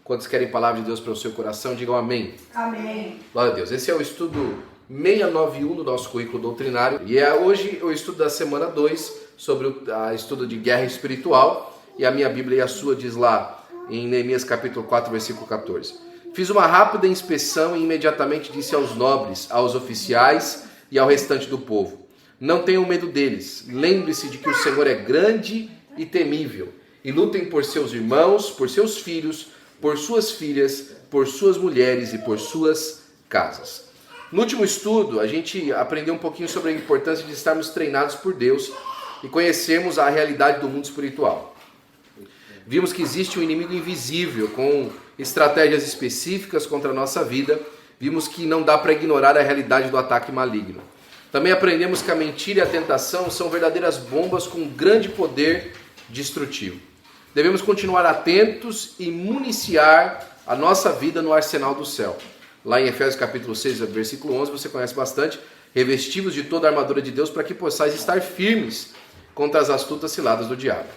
Quantos querem palavra de Deus para o seu coração, digam amém. Amém. Glória a Deus. Esse é o estudo 691 do nosso currículo doutrinário. E é hoje o estudo da semana 2 sobre o estudo de guerra espiritual. E a minha Bíblia e a sua diz lá em Neemias capítulo 4, versículo 14. Fiz uma rápida inspeção e imediatamente disse aos nobres, aos oficiais e ao restante do povo: não tenham medo deles. Lembre-se de que o Senhor é grande e temível. E lutem por seus irmãos, por seus filhos, por suas filhas, por suas mulheres e por suas casas. No último estudo, a gente aprendeu um pouquinho sobre a importância de estarmos treinados por Deus e conhecermos a realidade do mundo espiritual. Vimos que existe um inimigo invisível com estratégias específicas contra a nossa vida. Vimos que não dá para ignorar a realidade do ataque maligno. Também aprendemos que a mentira e a tentação são verdadeiras bombas com grande poder destrutivo. Devemos continuar atentos e municiar a nossa vida no arsenal do céu. Lá em Efésios capítulo 6, versículo 11, você conhece bastante: revestivos de toda a armadura de Deus para que possais estar firmes contra as astutas ciladas do diabo.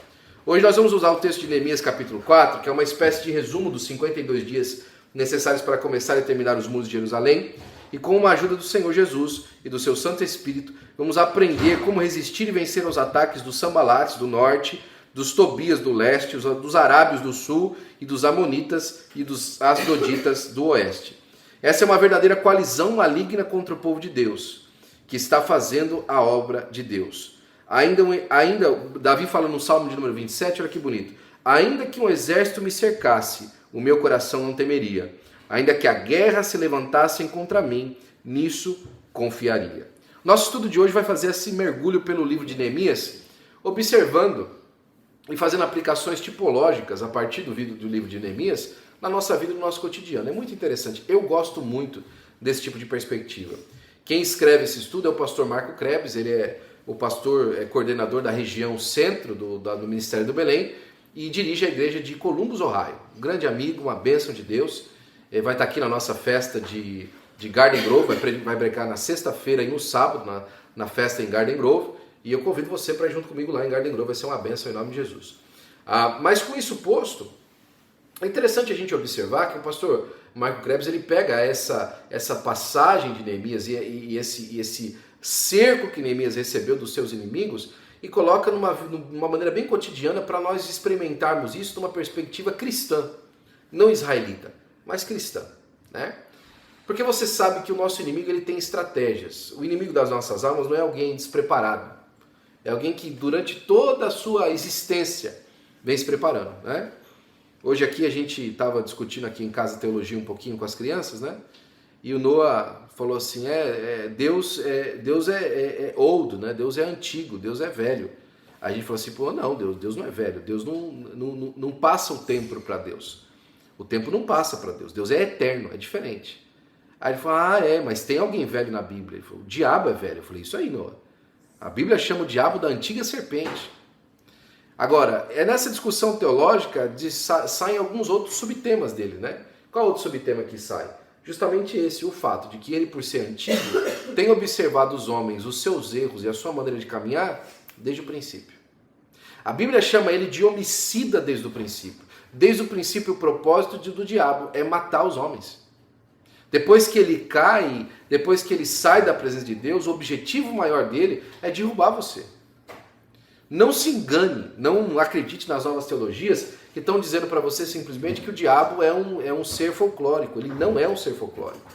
Hoje nós vamos usar o texto de Neemias capítulo 4, que é uma espécie de resumo dos 52 dias necessários para começar e terminar os muros de Jerusalém. E com a ajuda do Senhor Jesus e do seu Santo Espírito, vamos aprender como resistir e vencer aos ataques dos Sambalates do norte, dos Tobias do leste, dos Arábios do sul e dos Amonitas e dos Asdoditas do oeste. Essa é uma verdadeira coalizão maligna contra o povo de Deus, que está fazendo a obra de Deus. Ainda Davi fala no Salmo de número 27, olha que bonito: ainda que um exército me cercasse, o meu coração não temeria. Ainda que a guerra se levantasse contra mim, nisso confiaria. Nosso estudo de hoje vai fazer esse mergulho pelo livro de Neemias, observando e fazendo aplicações tipológicas a partir do livro de Neemias na nossa vida, no nosso cotidiano. É muito interessante. Eu gosto muito desse tipo de perspectiva. Quem escreve esse estudo é o pastor Marco Krebs. Ele é o pastor coordenador da região centro do Ministério do Belém e dirige a igreja de Columbus, Ohio. Um grande amigo, uma bênção de Deus. Ele vai estar aqui na nossa festa de Garden Grove, vai pregar na sexta-feira e no sábado na festa em Garden Grove. E eu convido você para ir junto comigo lá em Garden Grove, vai ser uma bênção em nome de Jesus. Mas com isso posto, é interessante a gente observar que o pastor Marco Krebs ele pega essa passagem de Neemias e esse cerco que Neemias recebeu dos seus inimigos e coloca numa maneira bem cotidiana para nós experimentarmos isso numa perspectiva cristã, não israelita, mas cristã, né? Porque você sabe que o nosso inimigo ele tem estratégias. O inimigo das nossas almas não é alguém despreparado. É alguém que durante toda a sua existência vem se preparando, né? Hoje aqui a gente estava discutindo aqui em casa teologia um pouquinho com as crianças, né? E o Noah falou assim, Deus é old, né? Deus é antigo, Deus é velho. A gente falou assim, pô, não, Deus não é velho, Deus não passa o tempo para Deus. O tempo não passa para Deus, Deus é eterno, é diferente. Aí ele falou, mas tem alguém velho na Bíblia. Ele falou, o diabo é velho. Eu falei, isso aí, Noah. A Bíblia chama o diabo da antiga serpente. Agora, é nessa discussão teológica saem alguns outros subtemas dele, né? Qual outro subtema que sai? Justamente esse, o fato de que ele, por ser antigo, tem observado os homens, os seus erros e a sua maneira de caminhar desde o princípio. A Bíblia chama ele de homicida desde o princípio. Desde o princípio, o propósito do diabo é matar os homens. Depois que ele cai, depois que ele sai da presença de Deus, o objetivo maior dele é derrubar você. Não se engane, não acredite nas novas teologias que estão dizendo para você simplesmente que o diabo é um ser folclórico. Ele não é um ser folclórico.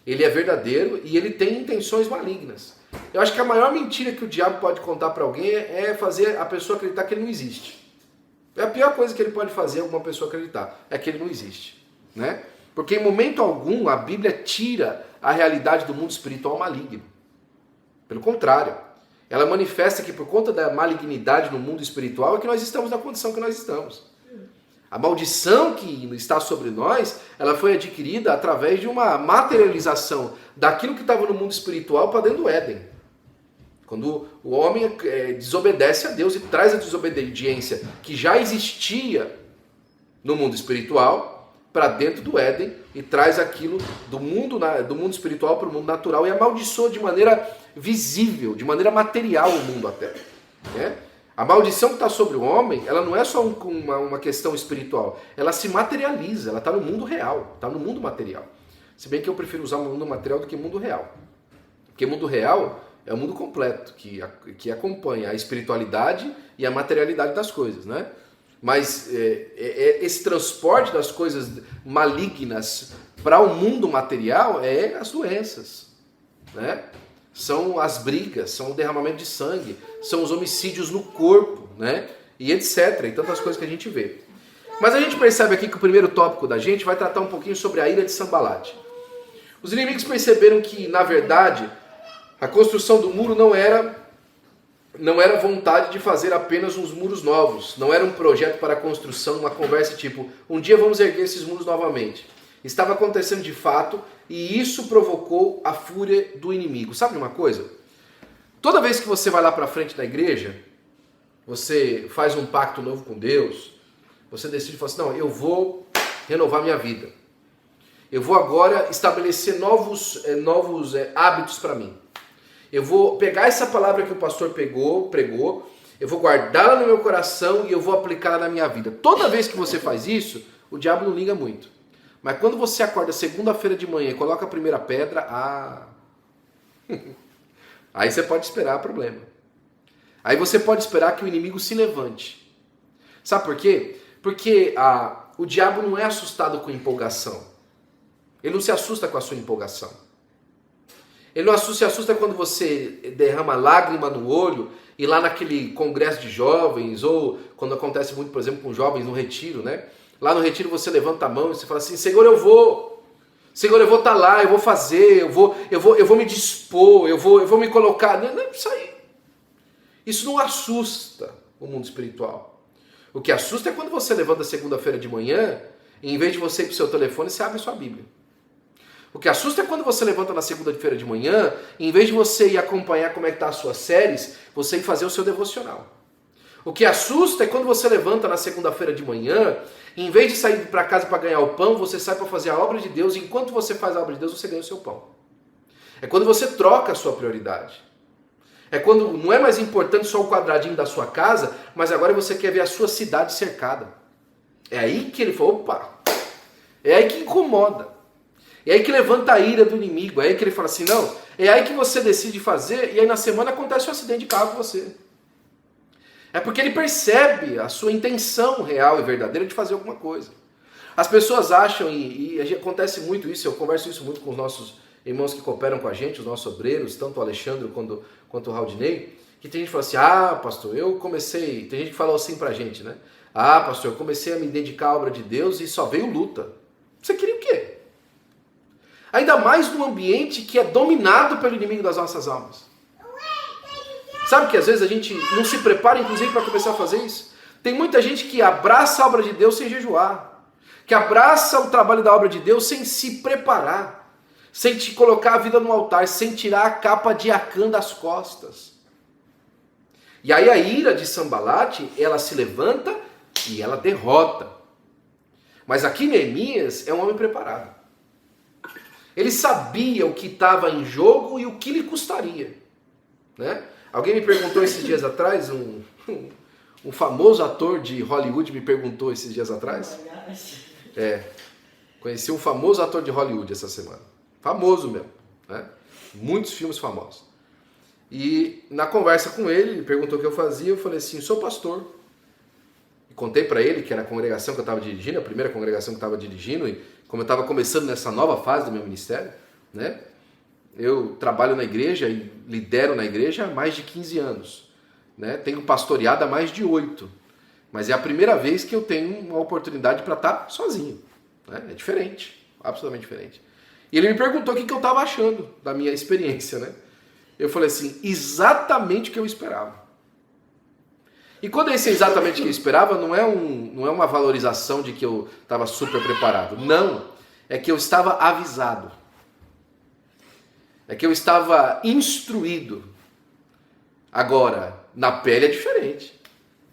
Ele é verdadeiro e ele tem intenções malignas. Eu acho que a maior mentira que o diabo pode contar para alguém é fazer a pessoa acreditar que ele não existe. É a pior coisa que ele pode fazer alguma pessoa acreditar, é que ele não existe, né? Porque em momento algum a Bíblia tira a realidade do mundo espiritual maligno. Pelo contrário, ela manifesta que por conta da malignidade no mundo espiritual é que nós estamos na condição que nós estamos. A maldição que está sobre nós, ela foi adquirida através de uma materialização daquilo que estava no mundo espiritual para dentro do Éden. Quando o homem desobedece a Deus e traz a desobediência que já existia no mundo espiritual para dentro do Éden e traz aquilo do mundo espiritual para o mundo natural e amaldiçoa de maneira visível, de maneira material o mundo até. Né? A maldição que está sobre o homem, ela não é só uma questão espiritual, ela se materializa, ela está no mundo real, está no mundo material. Se bem que eu prefiro usar o mundo material do que o mundo real. Porque o mundo real é o mundo completo, que acompanha a espiritualidade e a materialidade das coisas, né? Mas esse transporte das coisas malignas para o mundo material é as doenças, né? São as brigas, são o derramamento de sangue, são os homicídios no corpo, né? E etc. E tantas coisas que a gente vê. Mas a gente percebe aqui que o primeiro tópico da gente vai tratar um pouquinho sobre a ira de Sanbalate. Os inimigos perceberam que, na verdade, a construção do muro não era vontade de fazer apenas uns muros novos. Não era um projeto para a construção, uma conversa tipo, um dia vamos erguer esses muros novamente. Estava acontecendo de fato e isso provocou a fúria do inimigo. Sabe uma coisa? Toda vez que você vai lá para frente da igreja, você faz um pacto novo com Deus, você decide e fala assim, não, eu vou renovar minha vida. Eu vou agora estabelecer novos hábitos para mim. Eu vou pegar essa palavra que o pastor pregou, eu vou guardá-la no meu coração e eu vou aplicá-la na minha vida. Toda vez que você faz isso, o diabo não liga muito. Mas quando você acorda segunda-feira de manhã e coloca a primeira pedra, aí você pode esperar problema. Aí você pode esperar que o inimigo se levante. Sabe por quê? Porque o diabo não é assustado com empolgação. Ele não se assusta com a sua empolgação. Ele não se assusta quando você derrama lágrima no olho e lá naquele congresso de jovens, ou quando acontece muito, por exemplo, com jovens no retiro, né? Lá no retiro você levanta a mão e você fala assim, Senhor, eu vou estar lá, eu vou fazer, eu vou me dispor, eu vou me colocar. Não é isso aí. Isso não assusta o mundo espiritual. O que assusta é quando você levanta segunda-feira de manhã e em vez de você ir para o seu telefone, você abre a sua Bíblia. O que assusta é quando você levanta na segunda-feira de manhã e em vez de você ir acompanhar como é que tá as suas séries, você ir fazer o seu devocional. O que assusta é quando você levanta na segunda-feira de manhã e em vez de sair para casa para ganhar o pão, você sai para fazer a obra de Deus e enquanto você faz a obra de Deus, você ganha o seu pão. É quando você troca a sua prioridade. É quando não é mais importante só o quadradinho da sua casa, mas agora você quer ver a sua cidade cercada. É aí que ele falou, opa, é aí que incomoda. É aí que levanta a ira do inimigo, é aí que ele fala assim, não, é aí que você decide fazer e aí na semana acontece um acidente de carro com você. É porque ele percebe a sua intenção real e verdadeira de fazer alguma coisa. As pessoas acham, e acontece muito isso, eu converso isso muito com os nossos irmãos que cooperam com a gente, os nossos obreiros, tanto o Alexandre quanto o Raudinei, que tem gente que fala assim, pastor, eu comecei, tem gente que fala assim pra gente, né? Pastor, eu comecei a me dedicar à obra de Deus e só veio luta. Você queria o quê? Ainda mais num ambiente que é dominado pelo inimigo das nossas almas. Sabe que às vezes a gente não se prepara, inclusive, para começar a fazer isso? Tem muita gente que abraça a obra de Deus sem jejuar. Que abraça o trabalho da obra de Deus sem se preparar. Sem te colocar a vida no altar, sem tirar a capa de Acã das costas. E aí a ira de Sanbalate, ela se levanta e ela derrota. Mas aqui Neemias é um homem preparado. Ele sabia o que estava em jogo e o que lhe custaria. Né? Alguém me perguntou esses dias atrás, um famoso ator de Hollywood me perguntou esses dias atrás. Conheci um famoso ator de Hollywood essa semana. Famoso mesmo. Né? Muitos filmes famosos. E na conversa com ele perguntou o que eu fazia, eu falei assim, sou pastor. E contei para ele que era a congregação que eu estava dirigindo, a primeira congregação que eu estava dirigindo, e como eu estava começando nessa nova fase do meu ministério, né? Eu trabalho na igreja e lidero na igreja há mais de 15 anos. Né? Tenho pastoreado há mais de 8. Mas é a primeira vez que eu tenho uma oportunidade para estar sozinho. Né? É diferente, absolutamente diferente. E ele me perguntou o que eu estava achando da minha experiência. Né? Eu falei assim, exatamente o que eu esperava. E quando esse exatamente o que eu esperava, não é uma valorização de que eu estava super preparado. Não, é que eu estava avisado. É que eu estava instruído. Agora, na pele é diferente.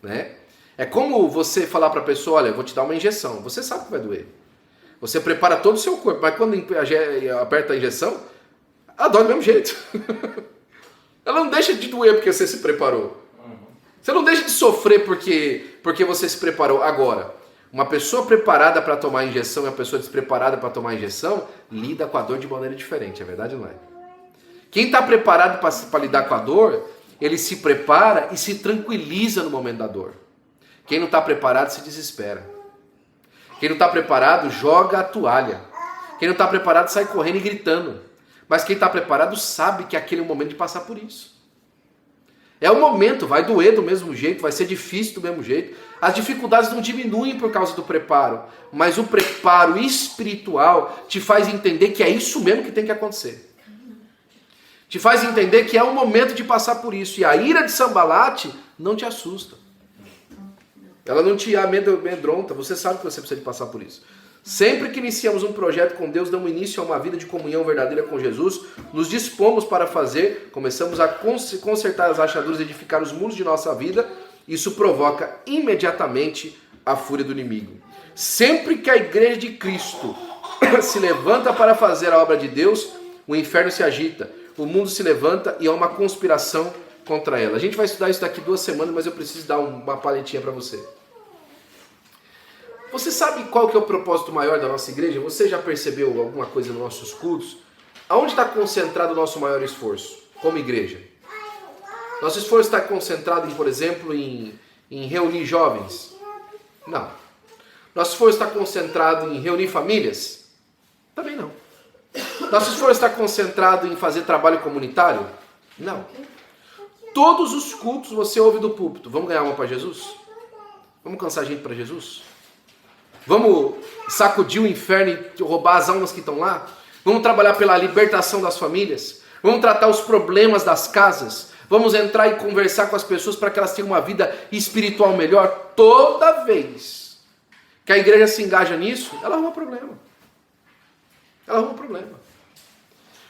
Né? É como você falar para a pessoa, olha, eu vou te dar uma injeção. Você sabe que vai doer. Você prepara todo o seu corpo, mas quando aperta a injeção, ela dói do mesmo jeito. Ela não deixa de doer porque você se preparou. Você não deixa de sofrer porque você se preparou. Agora, uma pessoa preparada para tomar injeção e uma pessoa despreparada para tomar injeção lida com a dor de maneira diferente, é verdade ou não é? Quem está preparado para lidar com a dor, ele se prepara e se tranquiliza no momento da dor. Quem não está preparado se desespera. Quem não está preparado joga a toalha. Quem não está preparado sai correndo e gritando. Mas quem está preparado sabe que aquele é o momento de passar por isso. É o momento, vai doer do mesmo jeito, vai ser difícil do mesmo jeito. As dificuldades não diminuem por causa do preparo, mas o preparo espiritual te faz entender que é isso mesmo que tem que acontecer. Te faz entender que é o momento de passar por isso. E a ira de Sambalate não te assusta. Ela não te amedronta, você sabe que você precisa de passar por isso. Sempre que iniciamos um projeto com Deus, damos início a uma vida de comunhão verdadeira com Jesus, nos dispomos para fazer, começamos a consertar as rachaduras, edificar os muros de nossa vida, isso provoca imediatamente a fúria do inimigo. Sempre que a igreja de Cristo se levanta para fazer a obra de Deus, o inferno se agita, o mundo se levanta e há uma conspiração contra ela. A gente vai estudar isso daqui 2 semanas, mas eu preciso dar uma palhetinha para você. Você sabe qual que é o propósito maior da nossa igreja? Você já percebeu alguma coisa nos nossos cultos? Aonde está concentrado o nosso maior esforço como igreja? Nosso esforço está concentrado, por exemplo, em reunir jovens? Não. Nosso esforço está concentrado em reunir famílias? Também não. Nosso esforço está concentrado em fazer trabalho comunitário? Não. Todos os cultos você ouve do púlpito. Vamos ganhar uma para Jesus? Vamos cansar gente para Jesus? Vamos sacudir o inferno e roubar as almas que estão lá? Vamos trabalhar pela libertação das famílias? Vamos tratar os problemas das casas? Vamos entrar e conversar com as pessoas para que elas tenham uma vida espiritual melhor? Toda vez que a igreja se engaja nisso, ela arruma problema. Ela arruma problema.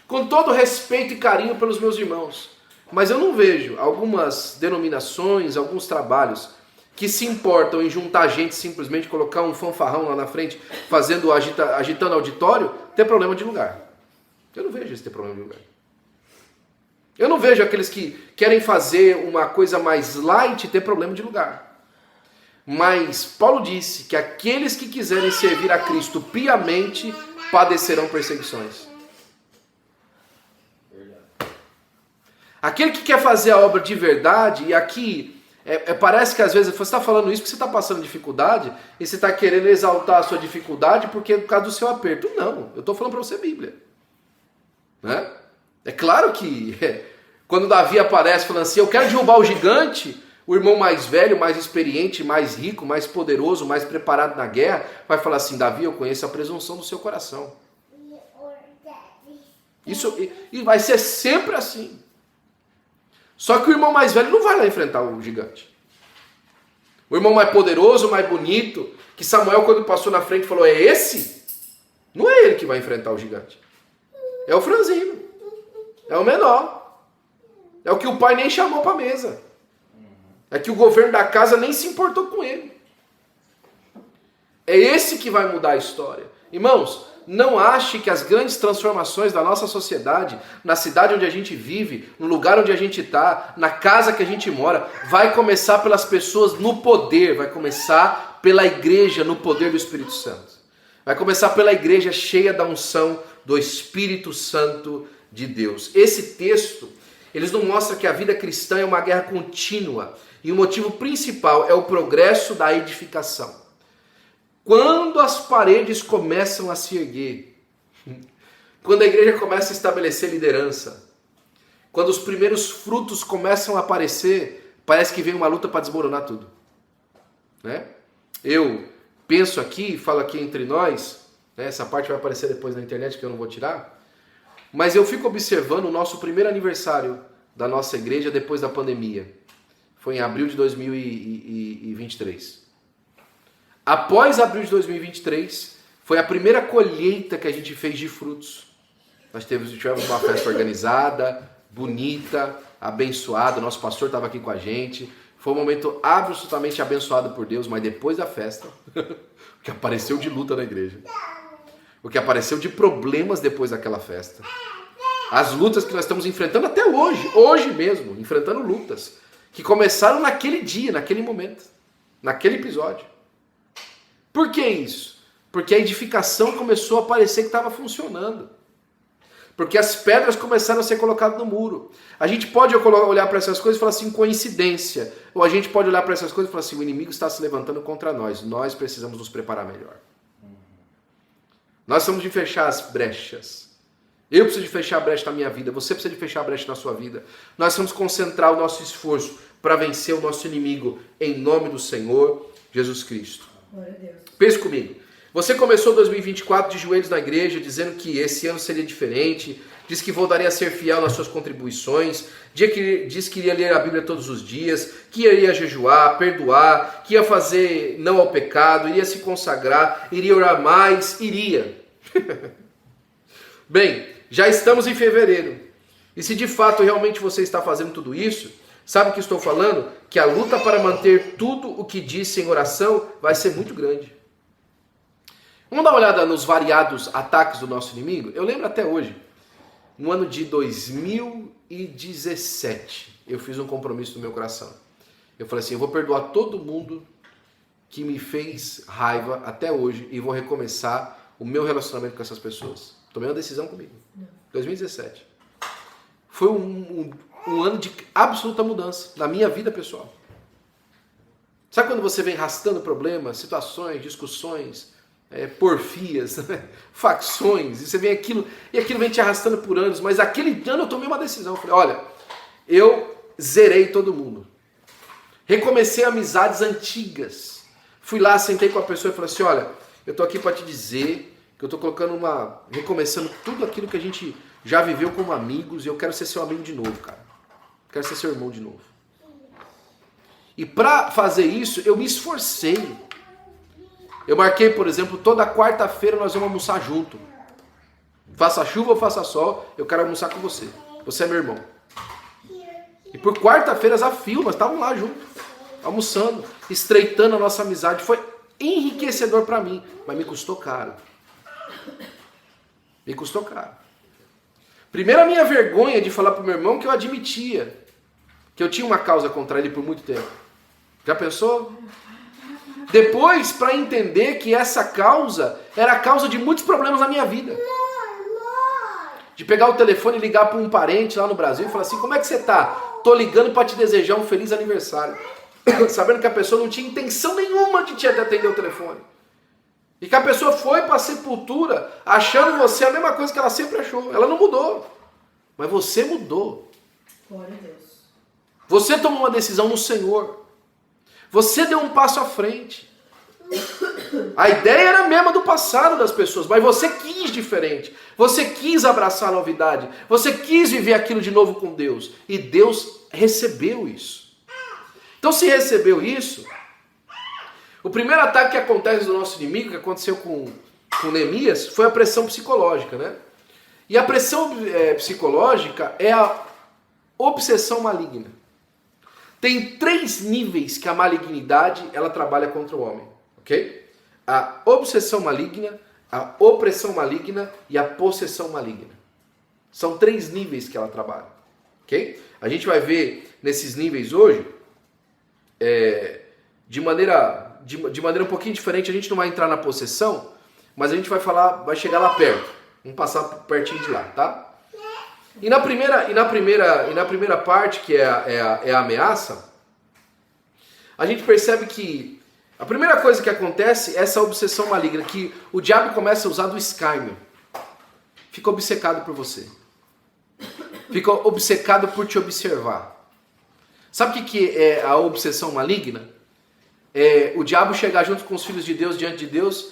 Com todo respeito e carinho pelos meus irmãos, mas eu não vejo algumas denominações, alguns trabalhos que se importam em juntar gente, simplesmente colocar um fanfarrão lá na frente, agitando auditório, ter problema de lugar. Eu não vejo esse ter problema de lugar. Eu não vejo aqueles que querem fazer uma coisa mais light ter problema de lugar. Mas Paulo disse que aqueles que quiserem servir a Cristo piamente padecerão perseguições. Aquele que quer fazer a obra de verdade, e aqui parece que às vezes você está falando isso porque você está passando dificuldade e você está querendo exaltar a sua dificuldade porque é por causa do seu aperto. Não, eu estou falando para você Bíblia. Né? É claro que quando Davi aparece falando assim, eu quero derrubar o gigante, o irmão mais velho, mais experiente, mais rico, mais poderoso, mais preparado na guerra, vai falar assim, Davi, eu conheço a presunção do seu coração. Isso, e vai ser sempre assim. Só que o irmão mais velho não vai lá enfrentar o gigante. O irmão mais poderoso, mais bonito, que Samuel quando passou na frente falou, é esse? Não é ele que vai enfrentar o gigante. É o franzino. É o menor. É o que o pai nem chamou para a mesa. É que o governo da casa nem se importou com ele. É esse que vai mudar a história. Irmãos, não ache que as grandes transformações da nossa sociedade, na cidade onde a gente vive, no lugar onde a gente está, na casa que a gente mora, vai começar pelas pessoas no poder, vai começar pela igreja no poder do Espírito Santo. Vai começar pela igreja cheia da unção do Espírito Santo de Deus. Esse texto, eles não mostram que a vida cristã é uma guerra contínua e o motivo principal é o progresso da edificação. Quando as paredes começam a se erguer, quando a igreja começa a estabelecer liderança, quando os primeiros frutos começam a aparecer, parece que vem uma luta para desmoronar tudo. Né? Eu penso aqui, falo aqui entre nós, né, essa parte vai aparecer depois na internet que eu não vou tirar, mas eu fico observando o nosso primeiro aniversário da nossa igreja depois da pandemia. Foi em abril de 2023. Após abril de 2023, foi a primeira colheita que a gente fez de frutos. Nós tivemos uma festa organizada, bonita, abençoada. Nosso pastor estava aqui com a gente. Foi um momento absolutamente abençoado por Deus, mas depois da festa, o que apareceu de luta na igreja. O que apareceu de problemas depois daquela festa. As lutas que nós estamos enfrentando até hoje mesmo, enfrentando lutas. que começaram naquele dia, naquele momento, naquele episódio. Por que isso? Porque a edificação começou a parecer que estava funcionando. Porque as pedras começaram a ser colocadas no muro. A gente pode olhar para essas coisas e falar assim, coincidência. Ou a gente pode olhar para essas coisas e falar assim, o inimigo está se levantando contra nós. Nós precisamos nos preparar melhor. Nós temos de fechar as brechas. Eu preciso de fechar a brecha na minha vida. Você precisa de fechar a brecha na sua vida. Nós temos que concentrar o nosso esforço para vencer o nosso inimigo em nome do Senhor Jesus Cristo. Glória a Deus. Pense comigo. Você começou 2024 de joelhos na igreja, dizendo que esse ano seria diferente, diz que voltaria a ser fiel nas suas contribuições, diz que iria ler a Bíblia todos os dias, que iria jejuar, perdoar, que ia fazer não ao pecado, iria se consagrar, iria orar mais, iria. Bem, já estamos em fevereiro. E se de fato realmente você está fazendo tudo isso, sabe o que estou falando? Que a luta para manter tudo o que disse em oração vai ser muito grande. Vamos dar uma olhada nos variados ataques do nosso inimigo? Eu lembro até hoje, no ano de 2017, eu fiz um compromisso no meu coração. Eu falei assim, eu vou perdoar todo mundo que me fez raiva até hoje e vou recomeçar o meu relacionamento com essas pessoas. Tomei uma decisão comigo. 2017. Foi um ano de absoluta mudança na minha vida pessoal. Sabe quando você vem arrastando problemas, situações, discussões, porfias, né? Facções, e você vem aquilo, e aquilo vem te arrastando por anos, mas aquele ano eu tomei uma decisão, eu falei, olha, eu zerei todo mundo, recomecei amizades antigas, fui lá, sentei com a pessoa e falei assim, olha, eu tô aqui para te dizer que eu tô recomeçando tudo aquilo que a gente já viveu como amigos, e eu quero ser seu amigo de novo, cara, quero ser seu irmão de novo. E para fazer isso, eu me esforcei. Eu marquei, por exemplo, toda quarta-feira nós vamos almoçar junto. Faça chuva ou faça sol, eu quero almoçar com você. Você é meu irmão. E por quarta-feiras a fio, nós estávamos lá juntos, almoçando, estreitando a nossa amizade. Foi enriquecedor para mim, mas me custou caro. Me custou caro. Primeiro a minha vergonha de falar para o meu irmão que eu admitia que eu tinha uma causa contra ele por muito tempo. Já pensou? Depois, para entender que essa causa era a causa de muitos problemas na minha vida. De pegar o telefone e ligar para um parente lá no Brasil e falar assim, como é que você tá? Tô ligando para te desejar um feliz aniversário. Sabendo que a pessoa não tinha intenção nenhuma de te atender o telefone. E que a pessoa foi para a sepultura achando você a mesma coisa que ela sempre achou. Ela não mudou. Mas você mudou. Glória a Deus. Você tomou uma decisão no Senhor. Você deu um passo à frente. A ideia era a mesma do passado das pessoas, mas você quis diferente. Você quis abraçar a novidade. Você quis viver aquilo de novo com Deus. E Deus recebeu isso. Então, se recebeu isso, o primeiro ataque que acontece do nosso inimigo, que aconteceu com Neemias, foi a pressão psicológica, né? E a pressão psicológica é a obsessão maligna. Tem 3 níveis que a malignidade ela trabalha contra o homem, ok? A obsessão maligna, a opressão maligna e a possessão maligna. São 3 níveis que ela trabalha, ok? A gente vai ver nesses níveis hoje, de maneira um pouquinho diferente. A gente não vai entrar na possessão, mas a gente vai chegar lá perto. Vamos passar pertinho de lá, tá? E na primeira parte, que é a ameaça, a gente percebe que a primeira coisa que acontece é essa obsessão maligna, que o diabo começa a usar do escárnio. Fica obcecado por você. Fica obcecado por te observar. Sabe o que é a obsessão maligna? É o diabo chegar junto com os filhos de Deus diante de Deus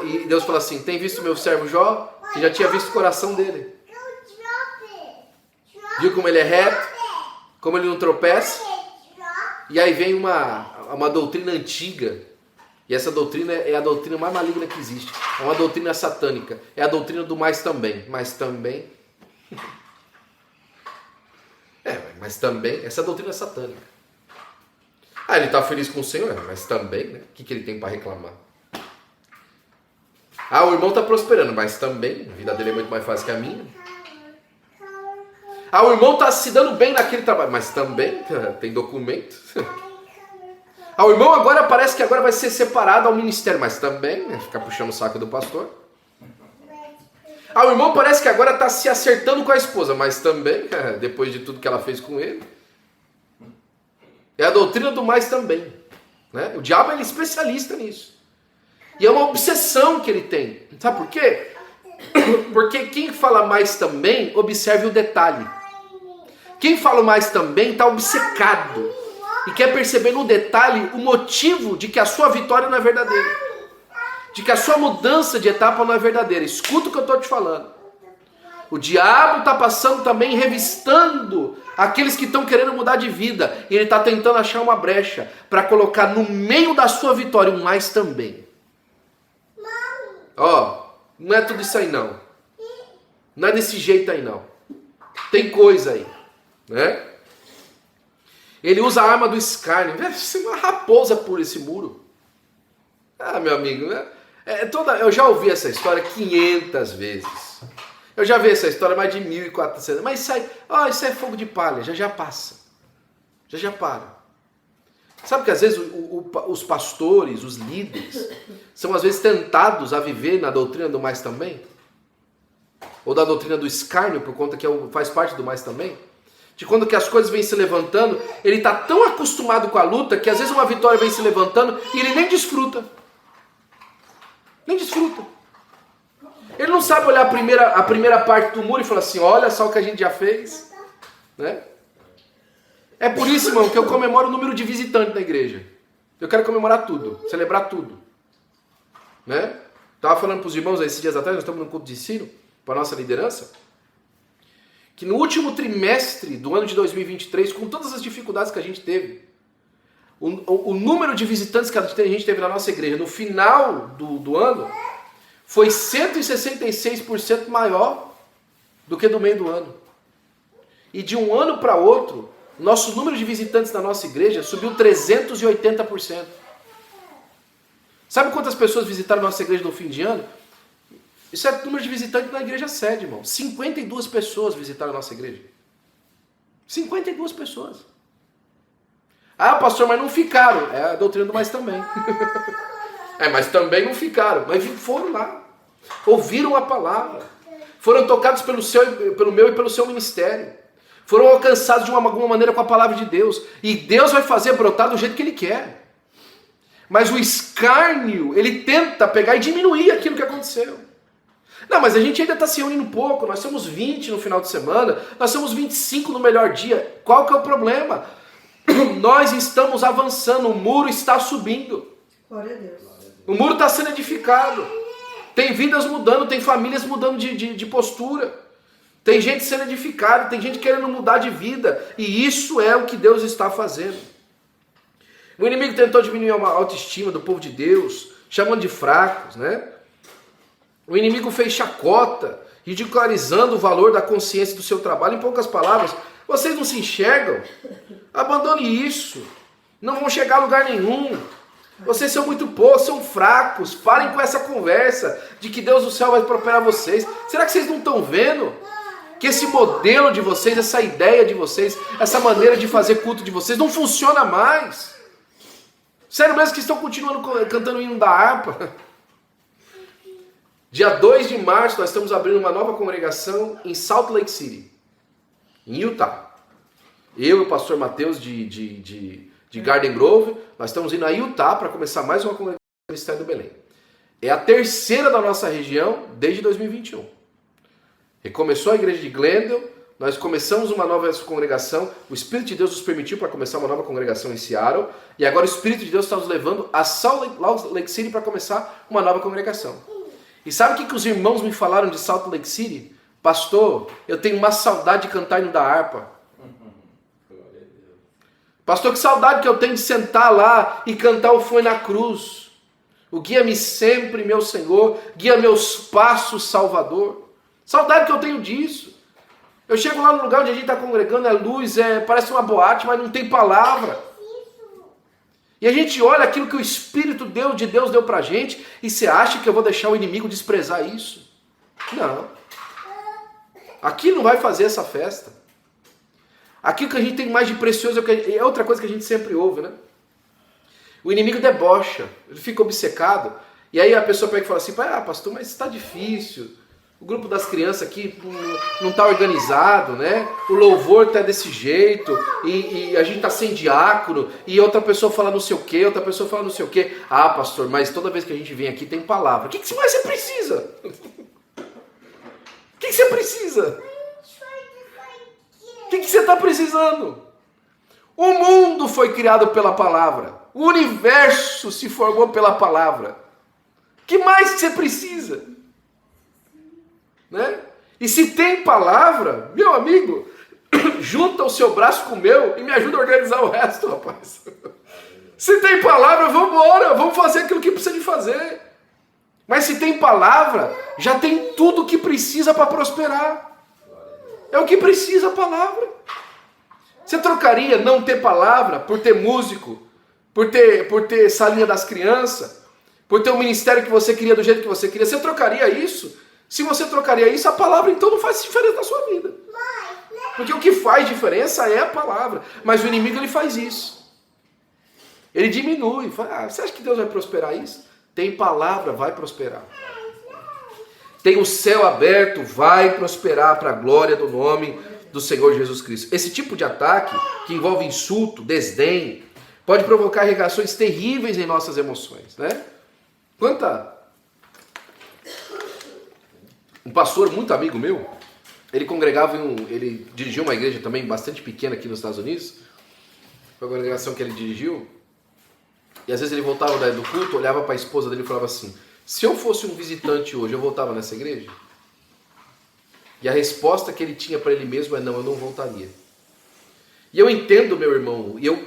e Deus fala assim, tem visto meu servo Jó? Que já tinha visto o coração dele. Viu como ele é reto? Como ele não tropeça? E aí vem uma doutrina antiga. E essa doutrina é a doutrina mais maligna que existe. É uma doutrina satânica. É a doutrina do mais também. Mas também... mas também... Essa doutrina é satânica. Ah, ele está feliz com o Senhor, mas também, né? O que ele tem para reclamar? Ah, o irmão está prosperando, mas também a vida dele é muito mais fácil que a minha. Ah, o irmão está se dando bem naquele trabalho, mas também tem documento. Ah, o irmão agora parece que agora vai ser separado ao ministério, mas também fica puxando o saco do pastor. Ah, o irmão parece que agora está se acertando com a esposa, mas também, depois de tudo que ela fez com ele. É a doutrina do mais também. Né? O diabo ele é especialista nisso. E é uma obsessão que ele tem. Sabe por quê? Porque quem fala mais também, observe o detalhe. Quem fala mais também está obcecado. E quer perceber no detalhe o motivo de que a sua vitória não é verdadeira. De que a sua mudança de etapa não é verdadeira. Escuta o que eu estou te falando. O diabo está passando também, revistando aqueles que estão querendo mudar de vida. E ele está tentando achar uma brecha para colocar no meio da sua vitória um mais também. Ó, não é tudo isso aí não. Não é desse jeito aí não. Tem coisa aí, né? Ele usa a arma do escárnio. Deve ser uma raposa por esse muro. Ah, meu amigo, né? Eu já ouvi essa história 500 vezes. Eu já vi essa história mais de 1.400. Mas isso aí é fogo de palha. Já passa. Já para. Sabe que às vezes os pastores, os líderes, são às vezes tentados a viver na doutrina do mais também? Ou da doutrina do escárnio, por conta que faz parte do mais também? De quando que as coisas vêm se levantando, ele está tão acostumado com a luta que às vezes uma vitória vem se levantando e ele nem desfruta. Nem desfruta. Ele não sabe olhar a primeira parte do muro e falar assim, olha só o que a gente já fez. Né? É por isso, irmão, que eu comemoro o número de visitantes na igreja. Eu quero comemorar tudo, celebrar tudo. Né? Estava falando para os irmãos aí, esses dias atrás, nós estamos num culto de ensino, para a nossa liderança, que no último trimestre do ano de 2023, com todas as dificuldades que a gente teve, o número de visitantes que a gente teve na nossa igreja no final do ano foi 166% maior do que do meio do ano. E de um ano para outro, nosso número de visitantes na nossa igreja subiu 380%. Sabe quantas pessoas visitaram a nossa igreja no fim de ano? Isso é o número de visitantes na igreja sede, irmão. 52 pessoas visitaram a nossa igreja. 52 pessoas. Ah, pastor, mas não ficaram. É a doutrina do mais também. Mas também não ficaram. Mas foram lá. Ouviram a palavra. Foram tocados pelo meu e pelo seu ministério. Foram alcançados de alguma maneira com a palavra de Deus. E Deus vai fazer brotar do jeito que Ele quer. Mas o escárnio, ele tenta pegar e diminuir aquilo que aconteceu. Não, mas a gente ainda está se reunindo pouco. Nós somos 20 no final de semana. Nós somos 25 no melhor dia. Qual que é o problema? Nós estamos avançando. O muro está subindo. Glória a Deus. O muro está sendo edificado. Tem vidas mudando, tem famílias mudando de postura. Tem gente sendo edificada, tem gente querendo mudar de vida. E isso é o que Deus está fazendo. O inimigo tentou diminuir a autoestima do povo de Deus, chamando de fracos, né? O inimigo fez chacota, ridicularizando o valor da consciência do seu trabalho. Em poucas palavras, vocês não se enxergam? Abandone isso. Não vão chegar a lugar nenhum. Vocês são muito poucos, são fracos. Parem com essa conversa de que Deus do céu vai prosperar vocês. Será que vocês não estão vendo que esse modelo de vocês, essa ideia de vocês, essa maneira de fazer culto de vocês não funciona mais? Sério mesmo que estão continuando cantando o hino da harpa? Dia 2 de março nós estamos abrindo uma nova congregação em Salt Lake City, em Utah. Eu e o pastor Mateus de Garden Grove, nós estamos indo a Utah para começar mais uma congregação no Ministério do Belém. É a terceira da nossa região desde 2021. Recomeçou a igreja de Glendale, nós começamos uma nova congregação, o Espírito de Deus nos permitiu para começar uma nova congregação em Seattle, e agora o Espírito de Deus está nos levando a Salt Lake City para começar uma nova congregação. E sabe o que os irmãos me falaram de Salt Lake City? Pastor, eu tenho uma saudade de cantar hino da harpa. Pastor, que saudade que eu tenho de sentar lá e cantar o Foi na Cruz. O guia-me sempre, meu Senhor, guia meus passos, Salvador. Saudade que eu tenho disso. Eu chego lá no lugar onde a gente está congregando, é luz, parece uma boate, mas não tem palavra. E a gente olha aquilo que o Espírito de Deus deu pra gente, e você acha que eu vou deixar o inimigo desprezar isso? Não. Aqui não vai fazer essa festa. Aquilo que a gente tem mais de precioso é outra coisa que a gente sempre ouve, né? O inimigo debocha, ele fica obcecado. E aí a pessoa pega e fala assim, pastor, mas está difícil. O grupo das crianças aqui não está organizado, né? O louvor está desse jeito, e a gente está sem diácono, e outra pessoa fala não sei o quê, outra pessoa fala não sei o quê. Ah, pastor, mas toda vez que a gente vem aqui tem palavra. O que mais você precisa? O que você precisa? O que você está precisando? O mundo foi criado pela palavra. O universo se formou pela palavra. O que mais você precisa? Né? E se tem palavra, meu amigo, junta o seu braço com o meu e me ajuda a organizar o resto, rapaz. Se tem palavra, vamos embora, vamos fazer aquilo que precisa de fazer. Mas se tem palavra, já tem tudo o que precisa para prosperar. É o que precisa a palavra. Você trocaria não ter palavra por ter músico, por ter salinha das crianças, por ter um ministério que você queria do jeito que você queria? Você trocaria isso? Se você trocaria isso, a palavra então não faz diferença na sua vida. Porque o que faz diferença é a palavra. Mas o inimigo ele faz isso. Ele diminui. Fala, você acha que Deus vai prosperar isso? Tem palavra, vai prosperar. Tem o céu aberto, vai prosperar para a glória do nome do Senhor Jesus Cristo. Esse tipo de ataque, que envolve insulto, desdém, pode provocar reações terríveis em nossas emoções, né? Um pastor muito amigo meu, ele congregava ele dirigiu uma igreja também bastante pequena aqui nos Estados Unidos, foi a congregação que ele dirigiu, e às vezes ele voltava do culto, olhava para a esposa dele e falava assim, se eu fosse um visitante hoje, eu voltava nessa igreja? E a resposta que ele tinha para ele mesmo é não, eu não voltaria. E eu entendo, meu irmão, e eu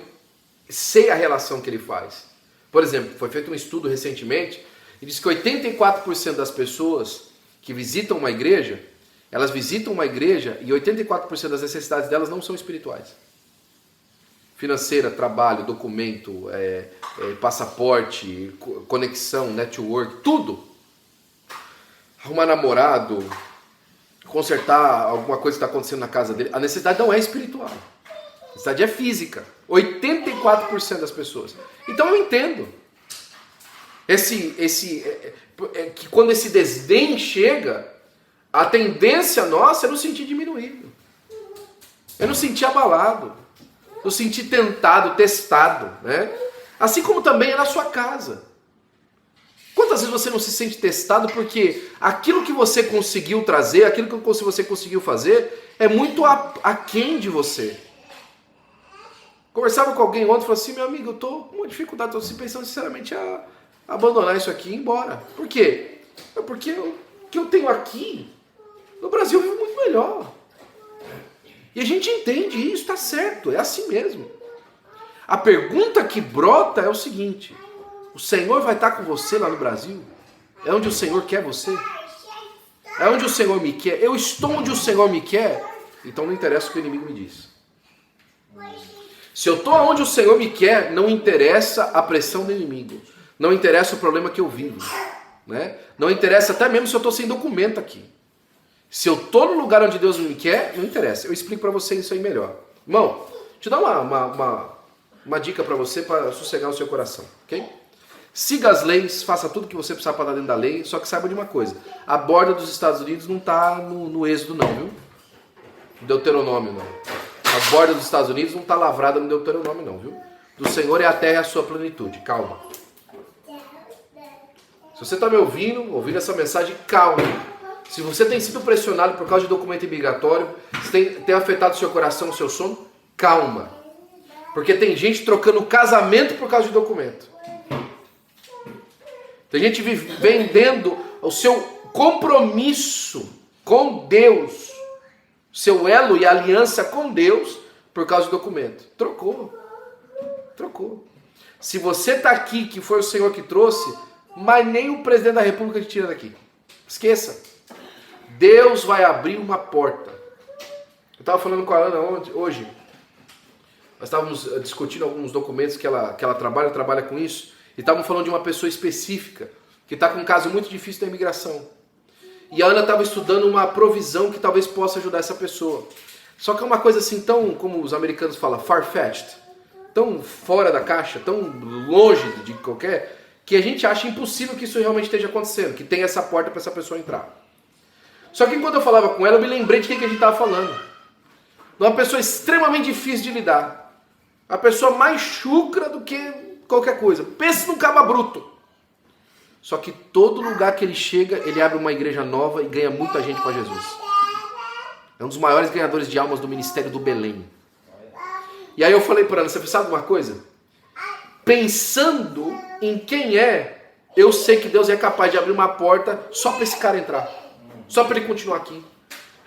sei a relação que ele faz. Por exemplo, foi feito um estudo recentemente, e diz que 84% das pessoas que visitam uma igreja, elas visitam uma igreja e 84% das necessidades delas não são espirituais. Financeira, trabalho, documento, passaporte, conexão, network, tudo. Arrumar namorado, consertar alguma coisa que está acontecendo na casa dele. A necessidade não é espiritual. A necessidade é física. 84% das pessoas. Então eu entendo. Que quando esse desdém chega, a tendência nossa é nos sentir diminuído. É nos sentir abalado. Nos sentir tentado, testado, né? Assim como também é na sua casa. Quantas vezes você não se sente testado porque aquilo que você conseguiu trazer, aquilo que você conseguiu fazer, é muito aquém de você. Conversava com alguém ontem e falou assim, meu amigo, eu estou com uma dificuldade, estou pensando sinceramente a abandonar isso aqui e ir embora. Por quê? Porque o que eu tenho aqui, no Brasil, vive muito melhor. E a gente entende isso, está certo, é assim mesmo. A pergunta que brota é o seguinte, o Senhor vai estar com você lá no Brasil? É onde o Senhor quer você? É onde o Senhor me quer? Eu estou onde o Senhor me quer? Então não interessa o que o inimigo me diz. Se eu estou onde o Senhor me quer, não interessa a pressão do inimigo. Não interessa o problema que eu vivo. Né? Não interessa até mesmo se eu estou sem documento aqui. Se eu estou no lugar onde Deus me quer, não interessa. Eu explico para você isso aí melhor. Irmão, deixa eu dar uma dica para você para sossegar o seu coração. Ok? Siga as leis, faça tudo que você precisar para dar dentro da lei, só que saiba de uma coisa. A borda dos Estados Unidos não está no Êxodo não, viu? Deuteronômio não. A borda dos Estados Unidos não está lavrada no Deuteronômio não, viu? Do Senhor é a terra e a sua plenitude. Calma. Se você está me ouvindo essa mensagem, calma. Se você tem sido pressionado por causa de documento imigratório, se tem afetado o seu coração, o seu sono, calma. Porque tem gente trocando casamento por causa de documento. Tem gente vendendo o seu compromisso com Deus, seu elo e aliança com Deus por causa de documento. Trocou. Se você está aqui, que foi o Senhor que trouxe, mas nem o presidente da República te tira daqui. Esqueça. Deus vai abrir uma porta. Eu estava falando com a Ana hoje. Nós estávamos discutindo alguns documentos que ela trabalha com isso. E estávamos falando de uma pessoa específica que está com um caso muito difícil da imigração. E a Ana estava estudando uma provisão que talvez possa ajudar essa pessoa. Só que é uma coisa assim tão, como os americanos falam, far-fetched, tão fora da caixa, tão longe de qualquer, que a gente acha impossível que isso realmente esteja acontecendo, que tem essa porta para essa pessoa entrar. Só que enquanto eu falava com ela, eu me lembrei de quem que a gente estava falando. De uma pessoa extremamente difícil de lidar. A pessoa mais chucra do que qualquer coisa. Pensa num caba bruto. Só que todo lugar que ele chega, ele abre uma igreja nova e ganha muita gente para Jesus. É um dos maiores ganhadores de almas do ministério do Belém. E aí eu falei para ela, você sabe de uma coisa? Pensando em quem é, eu sei que Deus é capaz de abrir uma porta só para esse cara entrar. Só para ele continuar aqui.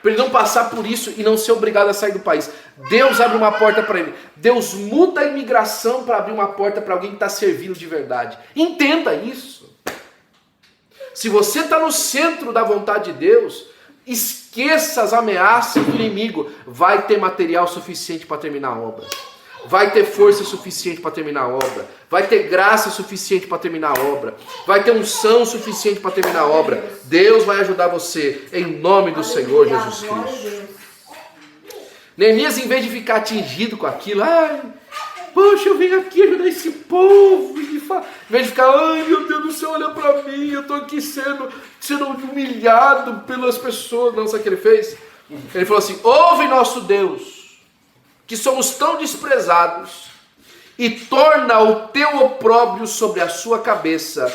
Para ele não passar por isso e não ser obrigado a sair do país. Deus abre uma porta para ele. Deus muda a imigração para abrir uma porta para alguém que está servindo de verdade. Entenda isso. Se você está no centro da vontade de Deus, esqueça as ameaças do inimigo. Vai ter material suficiente para terminar a obra. Vai ter força suficiente para terminar a obra. Vai ter graça suficiente para terminar a obra. Vai ter unção suficiente para terminar a obra. Deus vai ajudar você em nome do Senhor Jesus Cristo. Neemias, em vez de ficar atingido com aquilo, poxa, eu vim aqui ajudar esse povo. Em vez de ficar, ai meu Deus do céu, olha para mim, eu estou aqui sendo humilhado pelas pessoas. Não sabe o que ele fez? Ele falou assim, ouve nosso Deus, que somos tão desprezados, e torna o teu opróbrio sobre a sua cabeça,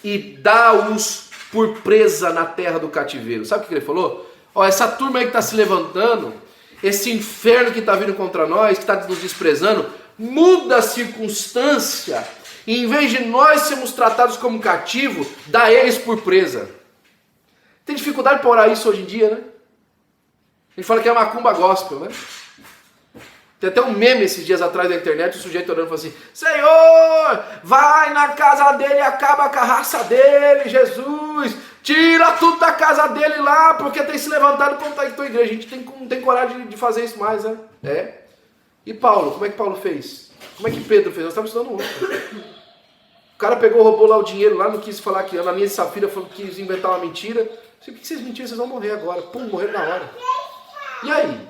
e dá-os por presa na terra do cativeiro. Sabe o que ele falou? Essa turma aí que está se levantando, esse inferno que está vindo contra nós, que está nos desprezando, muda a circunstância, e em vez de nós sermos tratados como cativo, dá eles por presa. Tem dificuldade para orar isso hoje em dia, né? A gente fala que é macumba gospel, né? Tem até um meme esses dias atrás na internet, o sujeito orando falou assim, Senhor, vai na casa dele e acaba com a raça dele, Jesus, tira tudo da casa dele lá, porque tem se levantado contra a tua igreja. A gente não tem coragem de fazer isso mais, né? E Paulo, como é que Paulo fez? Como é que Pedro fez? Nós estamos estudando outro. O cara pegou, roubou lá o dinheiro, lá não quis falar que Ananias e Safira quis inventar uma mentira. Por que vocês mentiram? Vocês vão morrer agora. Pum, morreram na hora. E aí?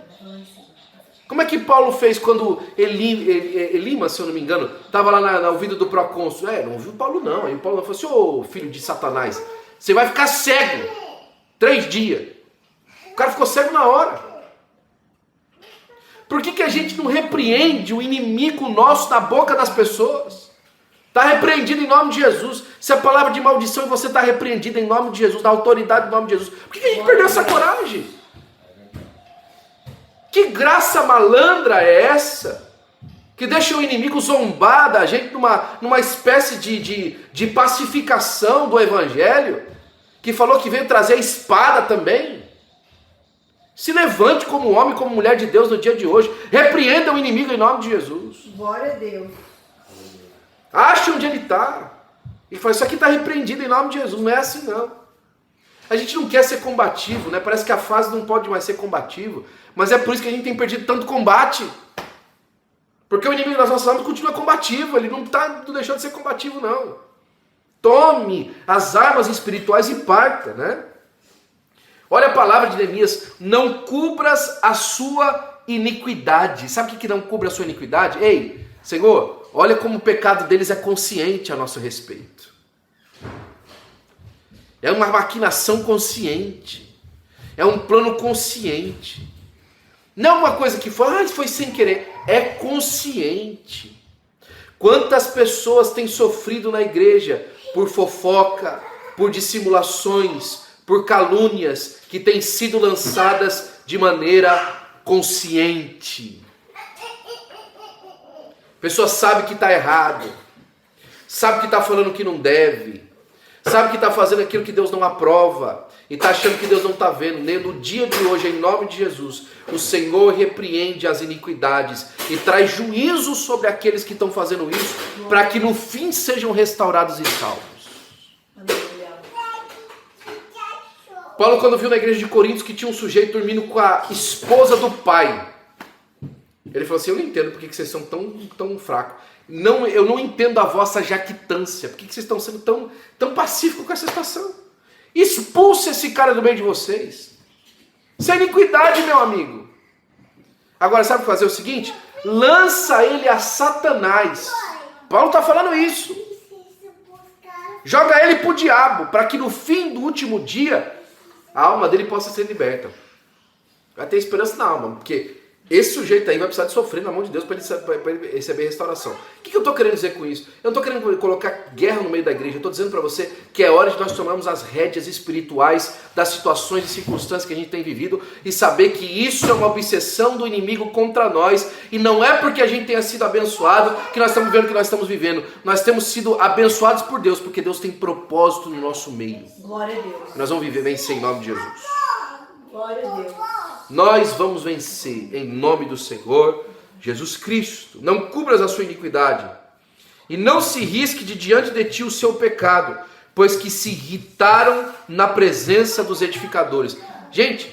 Como é que Paulo fez quando Elima, se eu não me engano, estava lá na ouvido do procônsul? Não ouviu Paulo não. Aí Paulo falou assim, ô filho de Satanás, você vai ficar cego 3 dias. O cara ficou cego na hora. Por que a gente não repreende o inimigo nosso na boca das pessoas? Está repreendido em nome de Jesus. Se a palavra de maldição e você está repreendido em nome de Jesus, na autoridade do nome de Jesus, por que a gente perdeu essa coragem? Que graça malandra é essa? Que deixa o inimigo zombar da gente numa espécie de pacificação do evangelho, que falou que veio trazer a espada também. Se levante como homem, como mulher de Deus no dia de hoje. Repreenda o inimigo em nome de Jesus. Glória a Deus. Ache onde ele está. E fala, isso aqui está repreendido em nome de Jesus. Não é assim não. A gente não quer ser combativo, né? Parece que a fase não pode mais ser combativo. Mas é por isso que a gente tem perdido tanto combate. Porque o inimigo das nossas almas continua combativo. Ele não está deixando de ser combativo, não. Tome as armas espirituais e parta, né? Olha a palavra de Neemias. Não cubras a sua iniquidade. Sabe o que não cubra a sua iniquidade? Ei, Senhor, olha como o pecado deles é consciente a nosso respeito. É uma maquinação consciente. É um plano consciente. Não é uma coisa que foi sem querer. É consciente. Quantas pessoas têm sofrido na igreja por fofoca, por dissimulações, por calúnias que têm sido lançadas de maneira consciente. A pessoa sabe que está errado. Sabe que está falando que não deve. Sabe que está fazendo aquilo que Deus não aprova. E está achando que Deus não está vendo. No dia de hoje, em nome de Jesus, o Senhor repreende as iniquidades e traz juízo sobre aqueles que estão fazendo isso, para que no fim sejam restaurados e salvos. Paulo, quando viu na igreja de Coríntios que tinha um sujeito dormindo com a esposa do pai, ele falou assim, eu não entendo por que vocês são tão fracos. Não, eu não entendo a vossa jactância. Por que vocês estão sendo tão pacíficos com essa situação? Expulse esse cara do meio de vocês. Isso é iniquidade, meu amigo. Agora sabe fazer o seguinte? Lança ele a Satanás. Paulo está falando isso. Joga ele para o diabo, para que no fim do último dia a alma dele possa ser liberta. Vai ter esperança na alma, porque esse sujeito aí vai precisar de sofrer na mão de Deus para ele receber restauração. O que eu estou querendo dizer com isso? Eu não estou querendo colocar guerra no meio da igreja. Eu estou dizendo para você que é hora de nós tomarmos as rédeas espirituais das situações e circunstâncias que a gente tem vivido e saber que isso é uma obsessão do inimigo contra nós. E não é porque a gente tenha sido abençoado que nós estamos vivendo o que nós estamos vivendo. Nós temos sido abençoados por Deus, porque Deus tem propósito no nosso meio. Glória a Deus. Nós vamos viver vencer em nome de Jesus. Glória a Deus. Nós vamos vencer em nome do Senhor Jesus Cristo. Não cubras a sua iniquidade e não se risque de diante de ti o seu pecado, pois que se irritaram na presença dos edificadores. Gente,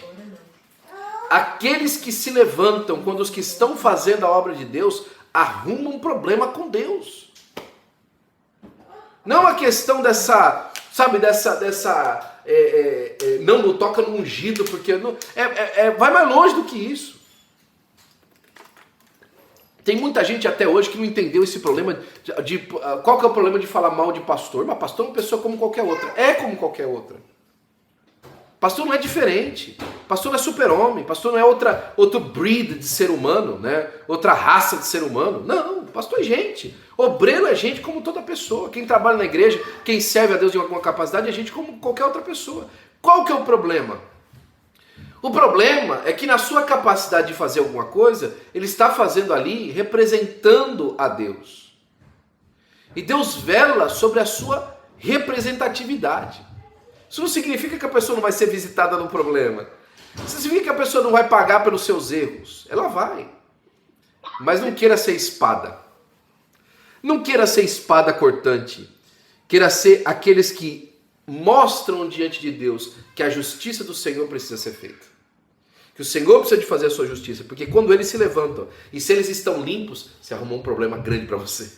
aqueles que se levantam quando os que estão fazendo a obra de Deus arrumam um problema com Deus. Não a questão dessa, sabe, não toca no ungido, porque não, vai mais longe do que isso. Tem muita gente até hoje que não entendeu esse problema qual que é o problema de falar mal de pastor? Mas pastor é uma pessoa como qualquer outra. É como qualquer outra. Pastor não é diferente. Pastor não é super-homem. Pastor não é outro breed de ser humano, né? Outra raça de ser humano. Não, pastor é gente. Obreiro é gente como toda pessoa. Quem trabalha na igreja, quem serve a Deus em alguma capacidade, é gente como qualquer outra pessoa. Qual que é o problema? O problema é que na sua capacidade de fazer alguma coisa, ele está fazendo ali representando a Deus. E Deus vela sobre a sua representatividade. Isso não significa que a pessoa não vai ser visitada no problema. Isso significa que a pessoa não vai pagar pelos seus erros. Ela vai. Mas não queira ser espada. Não queira ser espada cortante. Queira ser aqueles que mostram diante de Deus que a justiça do Senhor precisa ser feita. Que o Senhor precisa de fazer a sua justiça. Porque quando eles se levantam e se eles estão limpos, você arrumou um problema grande para você.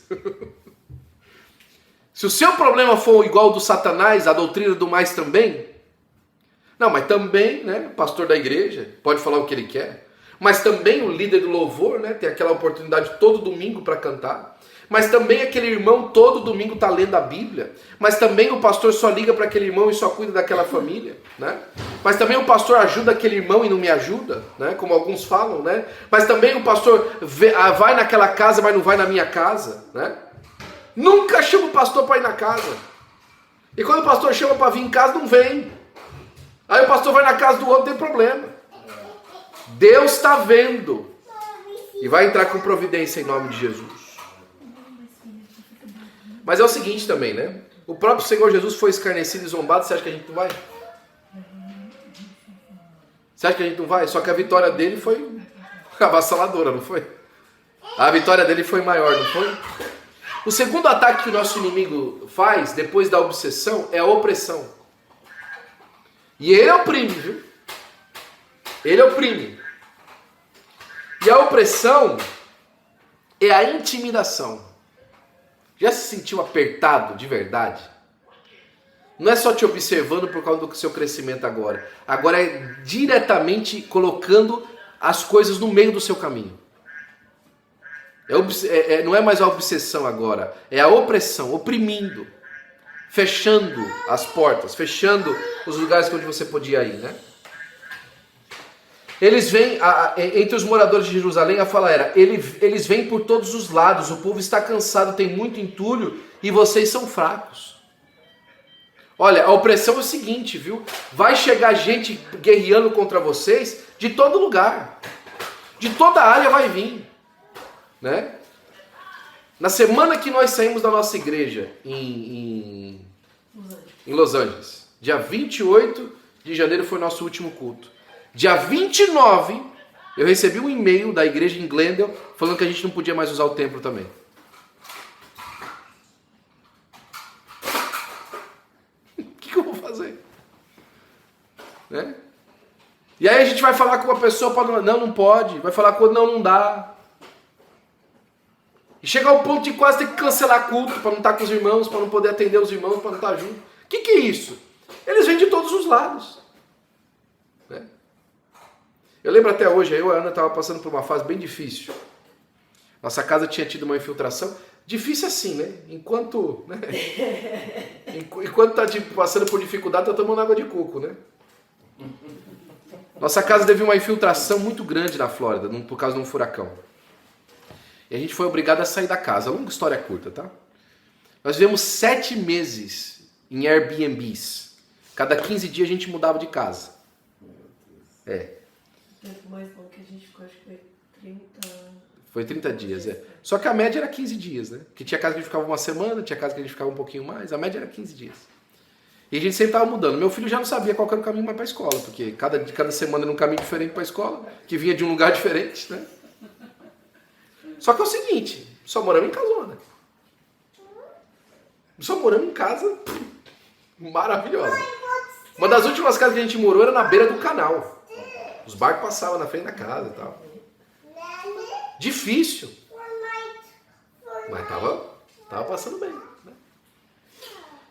Se o seu problema for igual ao do Satanás, a doutrina do mais também, não, mas também, né, o pastor da igreja pode falar o que ele quer, mas também o líder do louvor, né, tem aquela oportunidade todo domingo para cantar, mas também aquele irmão todo domingo está lendo a Bíblia, mas também o pastor só liga para aquele irmão e só cuida daquela família, né? Mas também o pastor ajuda aquele irmão e não me ajuda, né? Como alguns falam, né? Mas também o pastor vai naquela casa, mas não vai na minha casa, né? Nunca chama o pastor para ir na casa. E quando o pastor chama para vir em casa, não vem. Aí o pastor vai na casa do outro, tem problema. Deus está vendo. E vai entrar com providência em nome de Jesus. Mas é o seguinte também, né? O próprio Senhor Jesus foi escarnecido e zombado. Você acha que a gente não vai? Você acha que a gente não vai? Só que a vitória dele foi avassaladora, não foi? A vitória dele foi maior, não foi? O segundo ataque que o nosso inimigo faz, depois da obsessão, é a opressão. E ele oprime, viu? Ele oprime. E a opressão é a intimidação. Já se sentiu apertado de verdade? Não é só te observando por causa do seu crescimento agora. Agora é diretamente colocando as coisas no meio do seu caminho. Não é mais a obsessão agora, é a opressão, oprimindo, fechando as portas, fechando os lugares onde você podia ir, né? Eles vêm, entre os moradores de Jerusalém, a fala era, eles vêm por todos os lados, o povo está cansado, tem muito entulho e vocês são fracos. Olha, a opressão é o seguinte, viu? Vai chegar gente guerreando contra vocês de todo lugar, de toda a área vai vir. Né? Na semana que nós saímos da nossa igreja em Los Angeles, dia 28 de janeiro foi o nosso último culto. Dia 29, eu recebi um e-mail da igreja em Glendale falando que a gente não podia mais usar o templo também. O que eu vou fazer? Né? E aí a gente vai falar com uma pessoa, não pode. Vai falar com outra, não dá. E chegar ao ponto de quase ter que cancelar culto para não estar com os irmãos, para não poder atender os irmãos, para não estar junto. O que é isso? Eles vêm de todos os lados. Né? Eu lembro até hoje, eu e a Ana estava passando por uma fase bem difícil. Nossa casa tinha tido uma infiltração. Difícil assim, né? Enquanto tá passando por dificuldade, tá tomando água de coco, né? Nossa casa teve uma infiltração muito grande na Flórida, por causa de um furacão. E a gente foi obrigado a sair da casa. Longa história curta, tá? Nós vivemos 7 meses em Airbnbs. Cada 15 dias a gente mudava de casa. O tempo mais longo que a gente ficou, acho que foi 30 anos. Foi 30 dias, Só que a média era 15 dias, né? Porque tinha casa que a gente ficava uma semana, tinha casa que a gente ficava um pouquinho mais. A média era 15 dias. E a gente sempre estava mudando. Meu filho já não sabia qual era o caminho mais para a escola, porque cada semana era um caminho diferente para a escola, que vinha de um lugar diferente, né? Só que é o seguinte, só moramos em casona. Só moramos em casa maravilhosa. Uma das últimas casas que a gente morou era na beira do canal. Os barcos passavam na frente da casa e tal. Difícil. Mas tava passando bem. Né?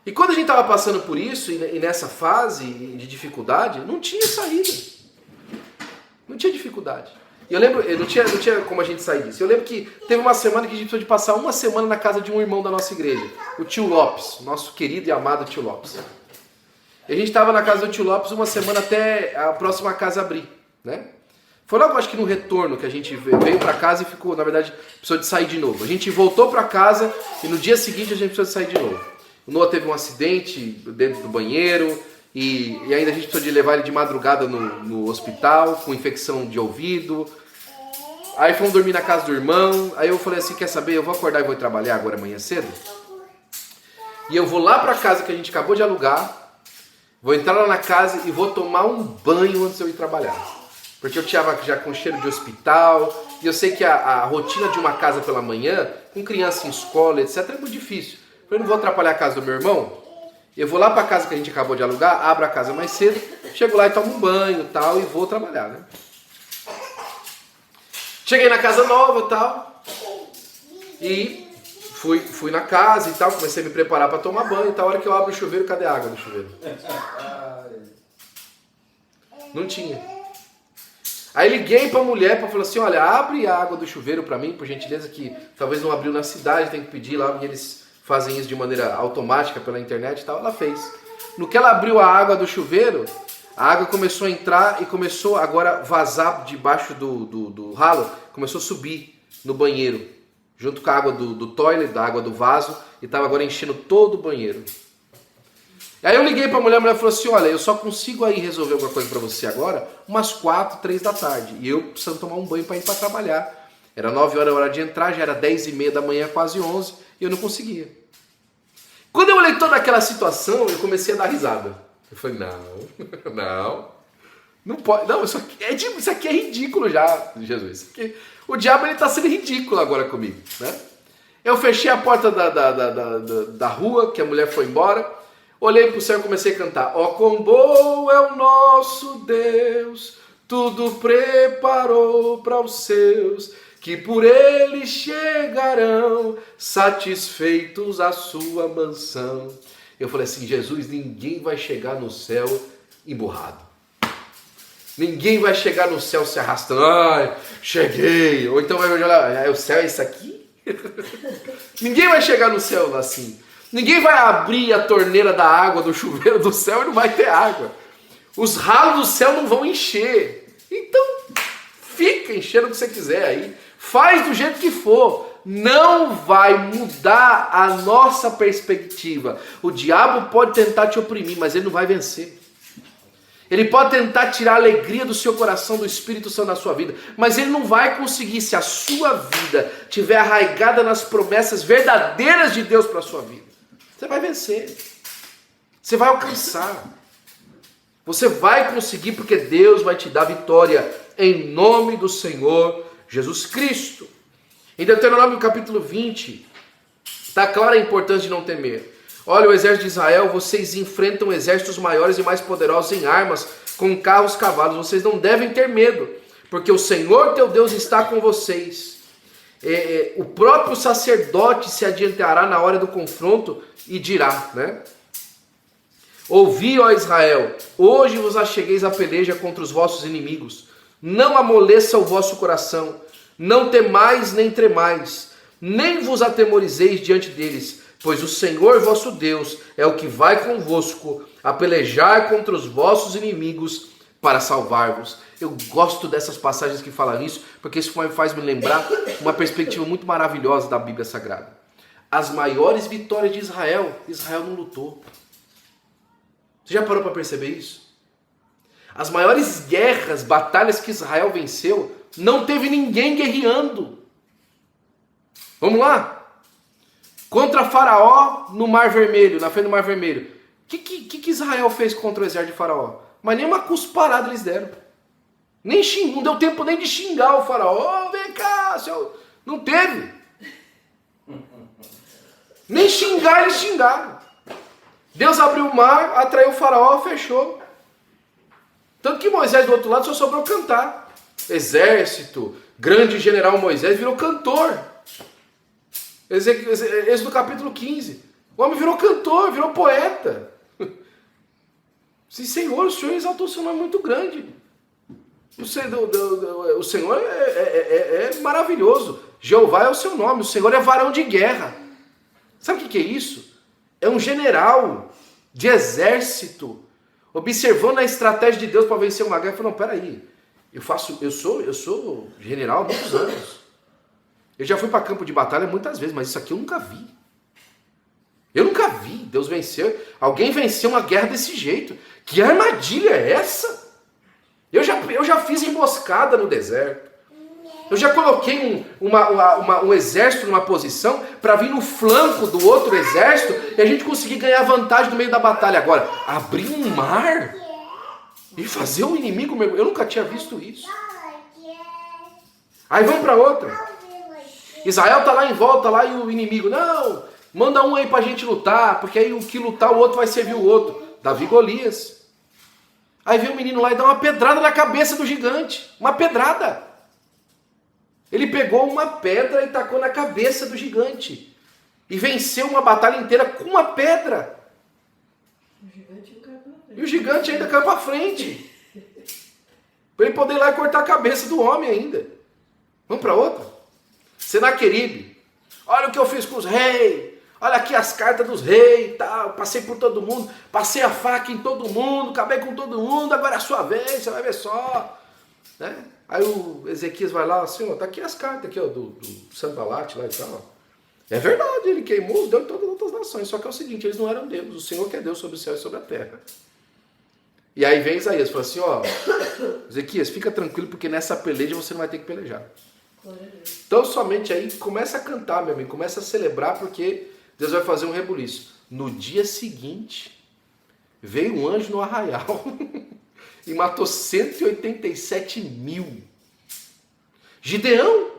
E quando a gente tava passando por isso, e nessa fase de dificuldade, não tinha saída. Não tinha dificuldade. E eu lembro, não tinha como a gente sair disso. Eu lembro que teve uma semana que a gente precisou de passar uma semana na casa de um irmão da nossa igreja, o tio Lopes, nosso querido e amado tio Lopes. E a gente estava na casa do tio Lopes uma semana até a próxima casa abrir, né? Foi logo, acho que no retorno que a gente veio para casa e ficou, na verdade, precisou de sair de novo. A gente voltou para casa e no dia seguinte a gente precisou de sair de novo. O Noah teve um acidente dentro do banheiro e ainda a gente precisou de levar ele de madrugada no hospital com infecção de ouvido. Aí fomos dormir na casa do irmão. Aí eu falei assim, quer saber, eu vou acordar e vou trabalhar agora amanhã cedo. E eu vou lá para casa que a gente acabou de alugar, vou entrar lá na casa e vou tomar um banho antes de eu ir trabalhar. Porque eu estava já com cheiro de hospital, e eu sei que a rotina de uma casa pela manhã, com criança em escola, etc, é muito difícil. Eu não vou atrapalhar a casa do meu irmão, eu vou lá para a casa que a gente acabou de alugar, abro a casa mais cedo, chego lá e tomo um banho e tal, e vou trabalhar, né? Cheguei na casa nova e tal, e fui na casa e tal, comecei a me preparar para tomar banho e tal. A hora que eu abro o chuveiro, cadê a água do chuveiro? Não tinha. Aí liguei pra mulher pra falar assim, olha, abre a água do chuveiro pra mim, por gentileza, que talvez não abriu na cidade, tem que pedir lá, e eles fazem isso de maneira automática pela internet e tal. Ela fez. No que ela abriu a água do chuveiro, a água começou a entrar e começou agora a vazar debaixo do ralo, começou a subir no banheiro, junto com a água do toilet, da água do vaso, e estava agora enchendo todo o banheiro. Aí eu liguei pra mulher, a mulher falou assim, olha, eu só consigo aí resolver alguma coisa pra você agora umas 4, 3 da tarde. E eu precisando tomar um banho pra ir pra trabalhar. Era 9 horas a hora de entrar, já era 10h30 da manhã, quase 11, e eu não conseguia. Quando eu olhei toda aquela situação, eu comecei a dar risada. Eu falei, não pode, não, isso aqui é ridículo já, Jesus. O diabo ele tá sendo ridículo agora comigo, né? Eu fechei a porta da rua, que a mulher foi embora. Olhei para o céu e comecei a cantar. Ó, quão bom é o nosso Deus, tudo preparou para os seus, que por ele chegarão, satisfeitos à sua mansão. Eu falei assim, Jesus, ninguém vai chegar no céu emburrado. Ninguém vai chegar no céu se arrastando. Ai, cheguei. Ou então vai olhar, o céu é isso aqui? Ninguém vai chegar no céu assim. Ninguém vai abrir a torneira da água do chuveiro do céu e não vai ter água. Os ralos do céu não vão encher. Então, fica enchendo o que você quiser aí. Faz do jeito que for. Não vai mudar a nossa perspectiva. O diabo pode tentar te oprimir, mas ele não vai vencer. Ele pode tentar tirar a alegria do seu coração, do Espírito Santo na sua vida, mas ele não vai conseguir se a sua vida estiver arraigada nas promessas verdadeiras de Deus para a sua vida. Você vai vencer. Você vai alcançar. Você vai conseguir porque Deus vai te dar vitória em nome do Senhor Jesus Cristo. Em Deuteronômio capítulo 20, está clara a importância de não temer. Olha, o exército de Israel, vocês enfrentam exércitos maiores e mais poderosos em armas, com carros, cavalos. Vocês não devem ter medo, porque o Senhor teu Deus está com vocês. O próprio sacerdote se adiantará na hora do confronto e dirá, né? Ouvi, ó Israel, hoje vos achegueis à peleja contra os vossos inimigos. não amoleça o vosso coração, não temais nem tremais, nem vos atemorizeis diante deles, pois o Senhor vosso Deus é o que vai convosco a pelejar contra os vossos inimigos para salvar-vos. Eu gosto dessas passagens que falam isso, porque isso faz me lembrar uma perspectiva muito maravilhosa da Bíblia Sagrada. As maiores vitórias de Israel, Israel não lutou. Você já parou para perceber isso? As maiores guerras, batalhas que Israel venceu, não teve ninguém guerreando. Vamos lá? Contra Faraó no Mar Vermelho, na frente do Mar Vermelho. O que Israel fez contra o exército de Faraó? Mas nem uma cusparada eles deram. Não deu tempo nem de xingar o Faraó. Vem cá, seu... Não teve. Nem xingar eles xingaram. Deus abriu o mar, atraiu o Faraó, fechou. Tanto que Moisés do outro lado só sobrou cantar. Exército, grande general Moisés virou cantor. Esse do capítulo 15. O homem virou cantor, virou poeta. Sim, Senhor, o Senhor exaltou o seu nome muito grande. O Senhor é maravilhoso. Jeová é o seu nome. O Senhor é varão de guerra. Sabe o que é isso? É um general de exército observando a estratégia de Deus para vencer uma guerra. Falou, não, peraí. Eu sou general há muitos anos. Eu já fui para campo de batalha muitas vezes, mas isso aqui eu nunca vi. Eu nunca vi Deus vencer. Alguém venceu uma guerra desse jeito. Que armadilha é essa? Eu já fiz emboscada no deserto. Eu já coloquei um exército numa posição para vir no flanco do outro exército e a gente conseguir ganhar vantagem no meio da batalha. Agora, abrir um mar e fazer o inimigo... Eu nunca tinha visto isso. Aí vamos para outra. Israel está lá em volta lá e o inimigo... Não, manda um aí para a gente lutar, porque aí o que lutar o outro vai servir o outro. Davi e Golias. Aí vem o menino lá e dá uma pedrada na cabeça do gigante. Uma pedrada. Ele pegou uma pedra e tacou na cabeça do gigante. E venceu uma batalha inteira com uma pedra. E o gigante ainda caiu para frente. Para ele poder ir lá e cortar a cabeça do homem ainda. Vamos para outra. Senaqueribe. Olha o que eu fiz com os reis. Olha aqui as cartas dos reis, tá? Passei por todo mundo, passei a faca em todo mundo, acabei com todo mundo, agora é a sua vez, você vai ver só. Né? Aí o Ezequias vai lá assim, ó, tá aqui as cartas aqui, ó, do Sanbalate lá e tal. É verdade, ele queimou os deuses de todas as outras nações, só que é o seguinte, eles não eram Deus, o Senhor que é Deus sobre o céu e sobre a terra. E aí vem Isaías e fala assim, ó, Ezequias, fica tranquilo porque nessa peleja você não vai ter que pelejar. Então somente aí começa a cantar, meu amigo, começa a celebrar porque Deus vai fazer um rebuliço. No dia seguinte, veio um anjo no arraial e matou 187 mil. Gideão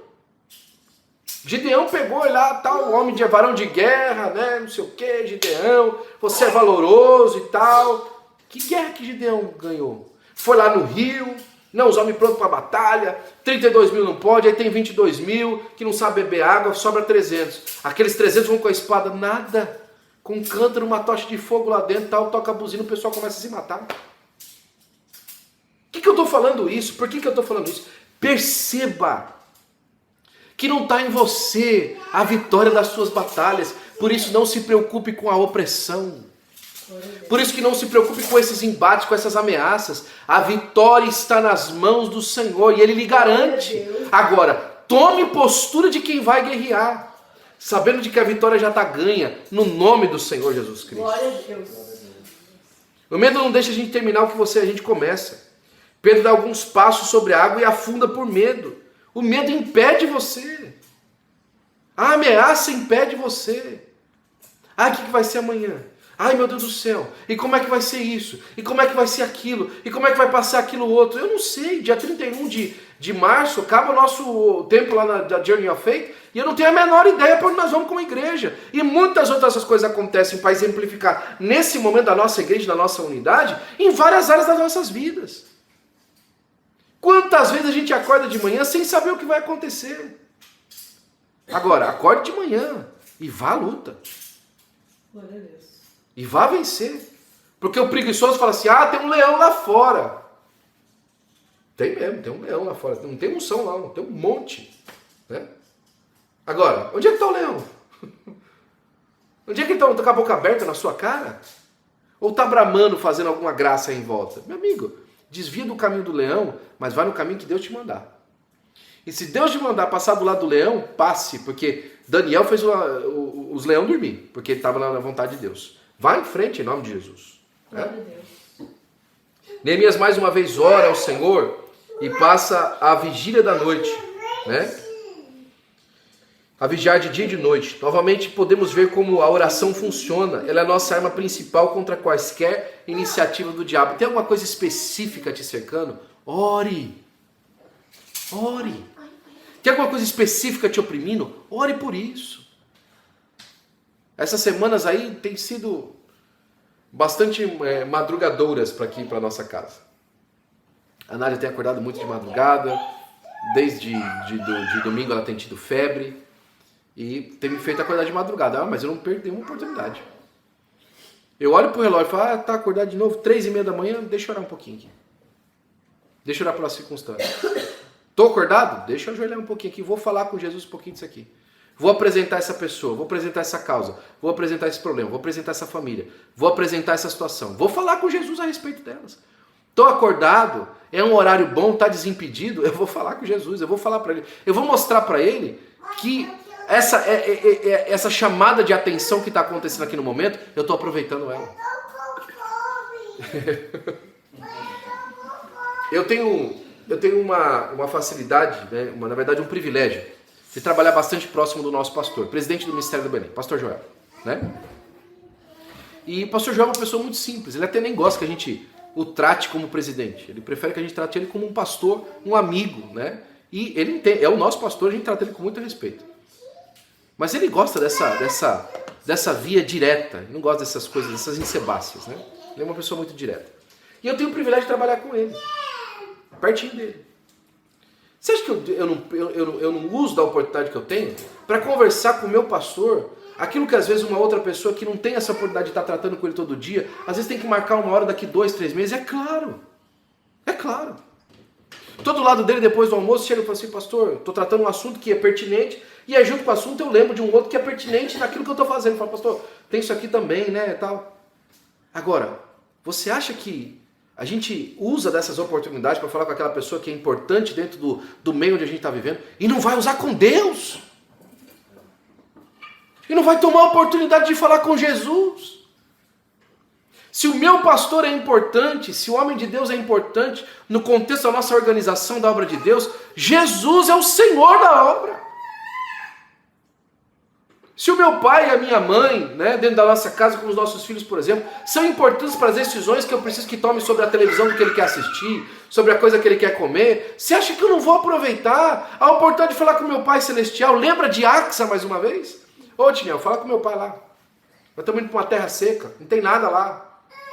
pegou lá, tal, homem de varão de guerra, né, não sei o que, Gideão, você é valoroso e tal. Que guerra que Gideão ganhou? Foi lá no rio, não, os homens prontos para a batalha, 32 mil não pode, aí tem 22 mil que não sabe beber água, sobra 300. Aqueles 300 vão com a espada, nada, com um cântaro, uma tocha de fogo lá dentro, tal, toca a buzina, o pessoal começa a se matar. Por que eu estou falando isso? Por que eu estou falando isso? Perceba que não está em você a vitória das suas batalhas, por isso não se preocupe com a opressão. Por isso que não se preocupe com esses embates, com essas ameaças. A vitória está nas mãos do Senhor e Ele lhe garante. Agora, tome postura de quem vai guerrear, sabendo de que a vitória já está ganha no nome do Senhor Jesus Cristo. Glória a Deus. O medo não deixa a gente terminar o que a gente começa. Pedro dá alguns passos sobre a água e afunda por medo. O medo impede você. A ameaça impede você. Ah, o que vai ser amanhã? Ai, meu Deus do céu, e como é que vai ser isso? E como é que vai ser aquilo? E como é que vai passar aquilo outro? Eu não sei, dia 31 de março, acaba o nosso tempo lá na Journey of Faith, e eu não tenho a menor ideia para onde nós vamos como igreja. E muitas outras coisas acontecem para exemplificar nesse momento da nossa igreja, da nossa unidade, em várias áreas das nossas vidas. Quantas vezes a gente acorda de manhã sem saber o que vai acontecer? Agora, acorde de manhã e vá à luta. Glória a Deus. E vá vencer. Porque o preguiçoso fala assim, tem um leão lá fora. Tem mesmo, tem um leão lá fora. Não tem unção lá, não tem um monte. Né? Agora, onde é que está o leão? Onde é que ele está com a boca aberta na sua cara? Ou está bramando, fazendo alguma graça aí em volta? Meu amigo, desvia do caminho do leão, mas vai no caminho que Deus te mandar. E se Deus te mandar passar do lado do leão, passe, porque Daniel fez os leões dormir, porque ele estava na vontade de Deus. Vai em frente em nome de Jesus. Glória a Deus. Neemias mais uma vez ora ao Senhor e passa a vigília da noite, né? A vigiar de dia e de noite. Novamente podemos ver como a oração funciona. Ela é a nossa arma principal contra quaisquer iniciativas do diabo. Tem alguma coisa específica te cercando? Ore. Ore. Tem alguma coisa específica te oprimindo? Ore por isso. Essas semanas aí tem sido bastante madrugadoras para aqui, para nossa casa. A Nádia tem acordado muito de madrugada. Desde de domingo ela tem tido febre. E tem me feito acordar de madrugada. Mas eu não perdi uma oportunidade. Eu olho pro relógio e falo, tá acordado de novo, 3h30 da manhã, deixa eu orar um pouquinho aqui. Deixa eu orar pelas circunstâncias. Tô acordado? Deixa eu ajoelhar um pouquinho aqui, vou falar com Jesus um pouquinho disso aqui. Vou apresentar essa pessoa, vou apresentar essa causa, vou apresentar esse problema, vou apresentar essa família, vou apresentar essa situação. Vou falar com Jesus a respeito delas. Tô acordado, é um horário bom, tá desimpedido, eu vou falar com Jesus, eu vou falar para ele. Eu vou mostrar para ele que essa chamada de atenção que está acontecendo aqui no momento, eu estou aproveitando ela. Eu tenho uma facilidade, né, na verdade um privilégio, de trabalhar bastante próximo do nosso pastor, presidente do Ministério do Belém, pastor Joel. Né? E o pastor Joel é uma pessoa muito simples, ele até nem gosta que a gente o trate como presidente, ele prefere que a gente trate ele como um pastor, um amigo, né? E ele é o nosso pastor, a gente trata ele com muito respeito. Mas ele gosta dessa via direta, ele não gosta dessas coisas, dessas encebáceas, né? Ele é uma pessoa muito direta. E eu tenho o privilégio de trabalhar com ele, pertinho dele. Você acha que eu não uso da oportunidade que eu tenho para conversar com o meu pastor, aquilo que às vezes uma outra pessoa que não tem essa oportunidade de estar tratando com ele todo dia, às vezes tem que marcar uma hora daqui 2, 3 meses, é claro. Tô do lado dele depois do almoço, chega e fala assim, pastor, estou tratando um assunto que é pertinente, e aí junto com o assunto eu lembro de um outro que é pertinente naquilo que eu estou fazendo. Eu falo, pastor, tem isso aqui também, né, tal. Agora, você acha que a gente usa dessas oportunidades para falar com aquela pessoa que é importante dentro do meio onde a gente está vivendo, e não vai usar com Deus? E não vai tomar a oportunidade de falar com Jesus? Se o meu pastor é importante, se o homem de Deus é importante no contexto da nossa organização da obra de Deus, Jesus é o Senhor da obra. Se o meu pai e a minha mãe, né, dentro da nossa casa com os nossos filhos, por exemplo, são importantes para as decisões que eu preciso que tome sobre a televisão do que ele quer assistir, sobre a coisa que ele quer comer, você acha que eu não vou aproveitar a oportunidade de falar com o meu pai celestial? Lembra de Axa mais uma vez? Ô Tinel, fala com meu pai lá. Nós estamos indo para uma terra seca, não tem nada lá.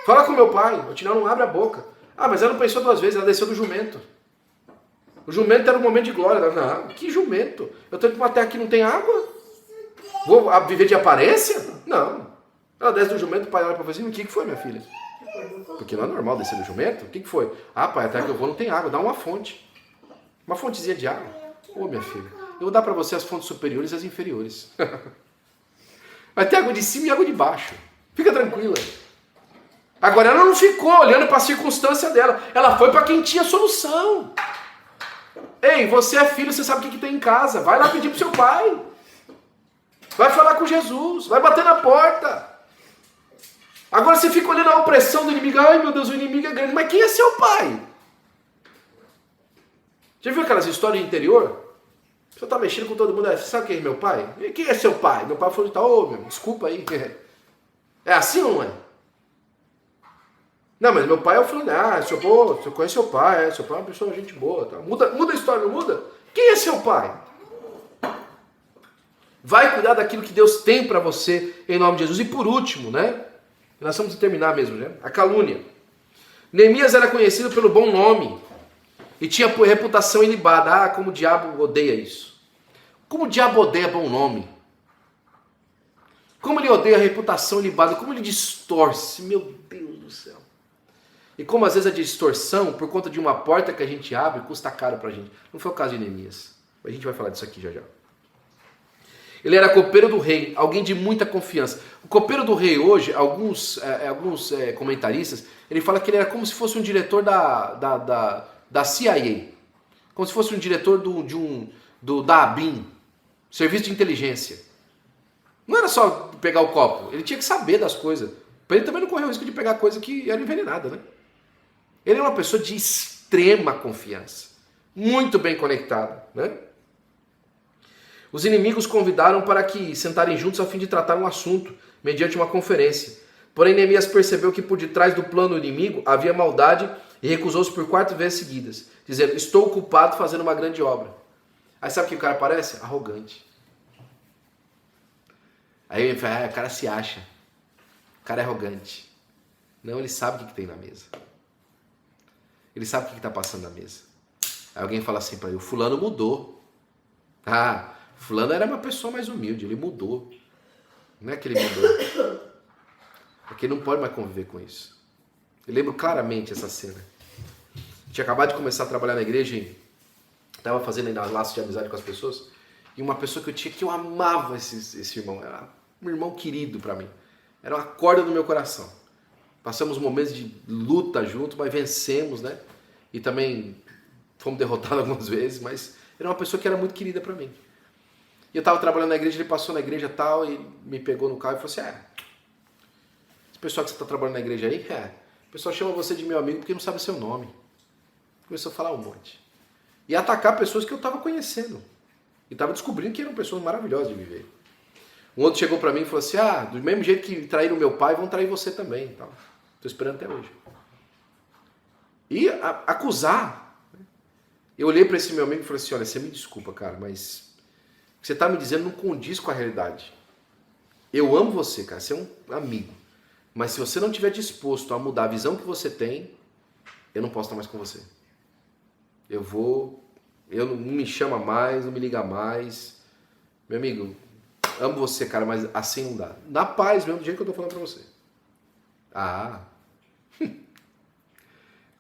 Fala com meu pai. O Tinel não abre a boca. Ah, mas ela não pensou 2 vezes, ela desceu do jumento. O jumento era um momento de glória. Não, que jumento? Eu estou indo para uma terra que não tem água? Vou viver de aparência? Não. Ela desce do jumento, o pai olha para você e o que foi, minha filha? Porque não é normal descer do jumento? O que foi? Ah, pai, a terra que eu vou não tem água, dá uma fonte. Uma fontezinha de água. Ô, minha filha, eu vou dar para você as fontes superiores e as inferiores. Vai ter água de cima e água de baixo. Fica tranquila. Agora ela não ficou olhando para a circunstância dela. Ela foi para quem tinha solução. Ei, você é filho, você sabe o que tem em casa. Vai lá pedir para o seu pai. Vai falar com Jesus. Vai bater na porta. Agora você fica olhando a opressão do inimigo. Ai meu Deus, o inimigo é grande. Mas quem é seu pai? Já viu aquelas histórias de interior? Você está mexendo com todo mundo. Sabe quem é meu pai? E quem é seu pai? Meu pai falou, tá, ô meu, desculpa aí. É assim ou não é? Não, mas meu pai, eu falei, você conhece seu pai, seu pai é uma pessoa, gente boa. Tá? Muda a história, não muda? Quem é seu pai? Vai cuidar daquilo que Deus tem para você, em nome de Jesus. E por último, né? Nós vamos terminar mesmo, né? A calúnia. Neemias era conhecido pelo bom nome e tinha reputação ilibada. Ah, como o diabo odeia isso. Como o diabo odeia bom nome. Como ele odeia a reputação ilibada, como ele distorce, meu Deus do céu. E como às vezes a distorção, por conta de uma porta que a gente abre, custa caro pra gente. Não foi o caso de Neemias. A gente vai falar disso aqui já já. Ele era copeiro do rei, alguém de muita confiança. O copeiro do rei hoje, alguns comentaristas, ele fala que ele era como se fosse um diretor da CIA. Como se fosse um diretor da ABIN, Serviço de Inteligência. Não era só pegar o copo, ele tinha que saber das coisas. Para ele também não correr o risco de pegar coisa que era envenenada, né? Ele é uma pessoa de extrema confiança, muito bem conectada, né? Os inimigos convidaram para que sentarem juntos a fim de tratar um assunto, mediante uma conferência. Porém, Neemias percebeu que por detrás do plano inimigo havia maldade e recusou-se por 4 vezes seguidas, dizendo, estou ocupado fazendo uma grande obra. Aí sabe o que o cara parece? Arrogante. Aí ele fala, o cara se acha. O cara é arrogante. Não, ele sabe o que tem na mesa. Ele sabe o que está passando na mesa. Aí alguém fala assim para ele, o fulano mudou. Ah, fulano era uma pessoa mais humilde, ele mudou. Não é que ele mudou. É que ele não pode mais conviver com isso. Eu lembro claramente essa cena. Eu tinha acabado de começar a trabalhar na igreja e estava fazendo ainda laços de amizade com as pessoas. E uma pessoa que eu amava esse irmão. Era um irmão querido para mim. Era uma corda no meu coração. Passamos momentos de luta juntos, mas vencemos, né? E também fomos derrotados algumas vezes, mas era uma pessoa que era muito querida para mim. E eu estava trabalhando na igreja, ele passou na igreja e tal, e me pegou no carro e falou assim, esse pessoal que você está trabalhando na igreja aí, o pessoal chama você de meu amigo porque não sabe seu nome. Começou a falar um monte. E atacar pessoas que eu estava conhecendo. E estava descobrindo que eram pessoas maravilhosas de viver. Um outro chegou para mim e falou assim, do mesmo jeito que traíram meu pai, vão trair você também. Estou esperando até hoje. E acusar. Eu olhei para esse meu amigo e falei assim, olha, você me desculpa, cara, mas o que você está me dizendo não condiz com a realidade. Eu amo você, cara, você é um amigo. Mas se você não estiver disposto a mudar a visão que você tem, eu não posso estar mais com você. Não me chama mais, não me liga mais. Meu amigo, amo você, cara, mas assim não dá. Na paz mesmo, do jeito que eu tô falando pra você.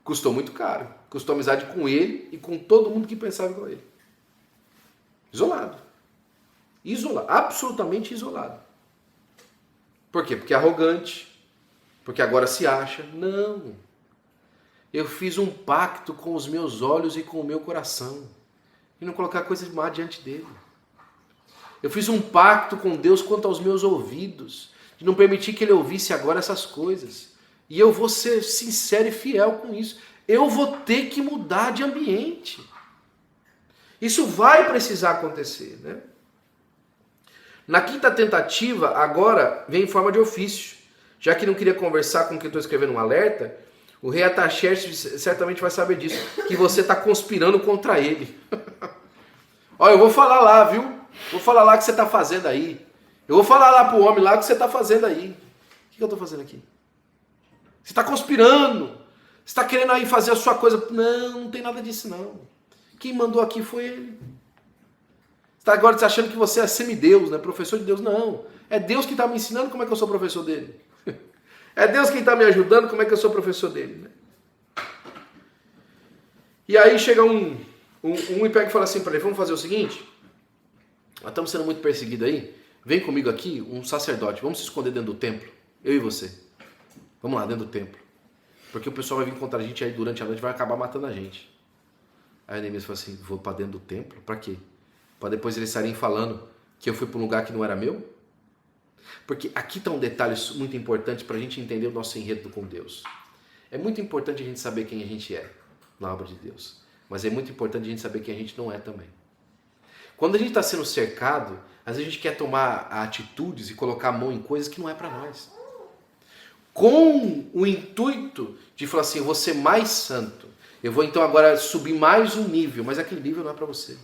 Custou muito caro. Custou amizade com ele e com todo mundo que pensava igual ele. Isolado. Absolutamente isolado. Por quê? Porque é arrogante. Porque agora se acha. Não. Eu fiz um pacto com os meus olhos e com o meu coração. E não colocar coisas má diante dele. Eu fiz um pacto com Deus quanto aos meus ouvidos. De não permitir que ele ouvisse agora essas coisas. E eu vou ser sincero e fiel com isso. Eu vou ter que mudar de ambiente. Isso vai precisar acontecer, né? Na quinta tentativa, agora, vem em forma de ofício. Já que não queria conversar com quem estou escrevendo um alerta, o rei Artaxerxes certamente vai saber disso, que você está conspirando contra ele. Olha, eu vou falar lá, viu? Vou falar lá o que você está fazendo aí. Eu vou falar lá para o homem lá o que você está fazendo aí. O que eu estou fazendo aqui? Você está conspirando. Você está querendo aí fazer a sua coisa. Não tem nada disso não. Quem mandou aqui foi ele. Você está agora achando que você é semideus, né? Professor de Deus. Não. É Deus que está me ensinando como é que eu sou professor dele. É Deus quem está me ajudando, como é que eu sou professor dele, né? E aí chega um e pega e fala assim para ele, vamos fazer o seguinte, nós estamos sendo muito perseguidos aí, vem comigo aqui um sacerdote, vamos se esconder dentro do templo, eu e você. Vamos lá, dentro do templo. Porque o pessoal vai vir contra a gente aí durante a noite, vai acabar matando a gente. Aí Neemias falou assim, vou para dentro do templo? Para quê? Para depois eles estarem falando que eu fui para um lugar que não era meu? Porque aqui está um detalhe muito importante para a gente entender o nosso enredo com Deus. É muito importante a gente saber quem a gente é na obra de Deus. Mas é muito importante a gente saber quem a gente não é também. Quando a gente está sendo cercado, às vezes a gente quer tomar atitudes e colocar a mão em coisas que não é para nós. Com o intuito de falar assim, eu vou ser mais santo. Eu vou então agora subir mais um nível, mas aquele nível não é para você.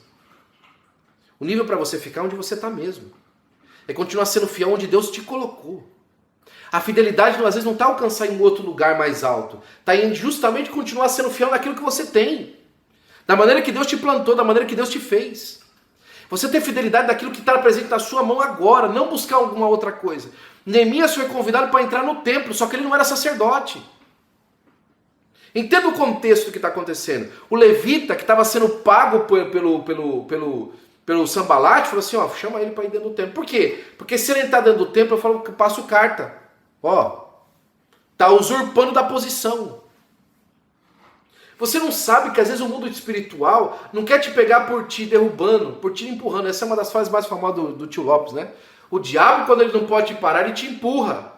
O nível para você ficar onde você está mesmo. É continuar sendo fiel onde Deus te colocou. A fidelidade às vezes não está alcançar em um outro lugar mais alto. Está em justamente continuar sendo fiel naquilo que você tem. Da maneira que Deus te plantou, da maneira que Deus te fez. Você ter fidelidade daquilo que está presente na sua mão agora, não buscar alguma outra coisa. Neemias foi convidado para entrar no templo, só que ele não era sacerdote. Entenda o contexto do que está acontecendo. O levita que estava sendo pago pelo Sambalat falou assim, ó, chama ele para ir dentro do templo. Por quê? Porque se ele entrar dentro do templo, eu falo que passo carta. Ó, tá usurpando da posição. Você não sabe que às vezes o mundo espiritual não quer te pegar por te derrubando, por te empurrando. Essa é uma das frases mais famosas do tio Lopes, né? O diabo, quando ele não pode te parar, ele te empurra.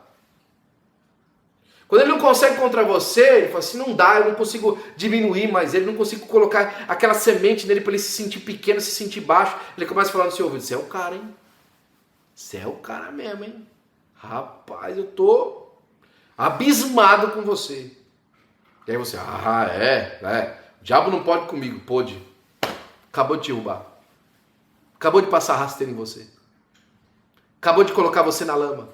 Quando ele não consegue contra você, ele fala assim, não dá, eu não consigo diminuir mais ele, não consigo colocar aquela semente nele para ele se sentir pequeno, se sentir baixo. Ele começa a falar no seu ouvido, você é o cara, hein? Você é o cara mesmo, hein? Rapaz, eu tô abismado com você. E aí você, o diabo não pode comigo. Pôde. Acabou de te derrubar. Acabou de passar rasteiro em você. Acabou de colocar você na lama.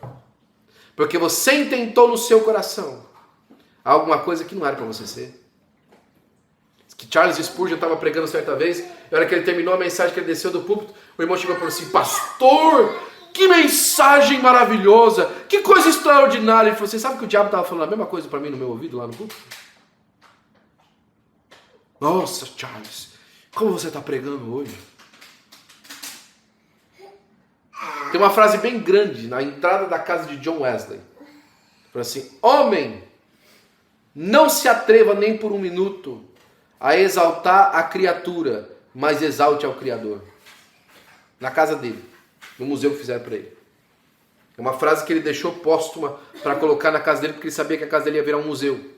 Porque você intentou no seu coração alguma coisa que não era para você ser. Que Charles Spurgeon estava pregando certa vez, e na hora que ele terminou a mensagem, que ele desceu do púlpito, o irmão chegou e falou assim, pastor, que mensagem maravilhosa, que coisa extraordinária. Ele falou assim, sabe que o diabo estava falando a mesma coisa para mim no meu ouvido lá no púlpito? Nossa, Charles, como você está pregando hoje? Tem uma frase bem grande na entrada da casa de John Wesley. Fala assim, homem, não se atreva nem por um minuto a exaltar a criatura, mas exalte ao Criador. Na casa dele, no museu que fizeram para ele. É uma frase que ele deixou póstuma para colocar na casa dele, porque ele sabia que a casa dele ia virar um museu.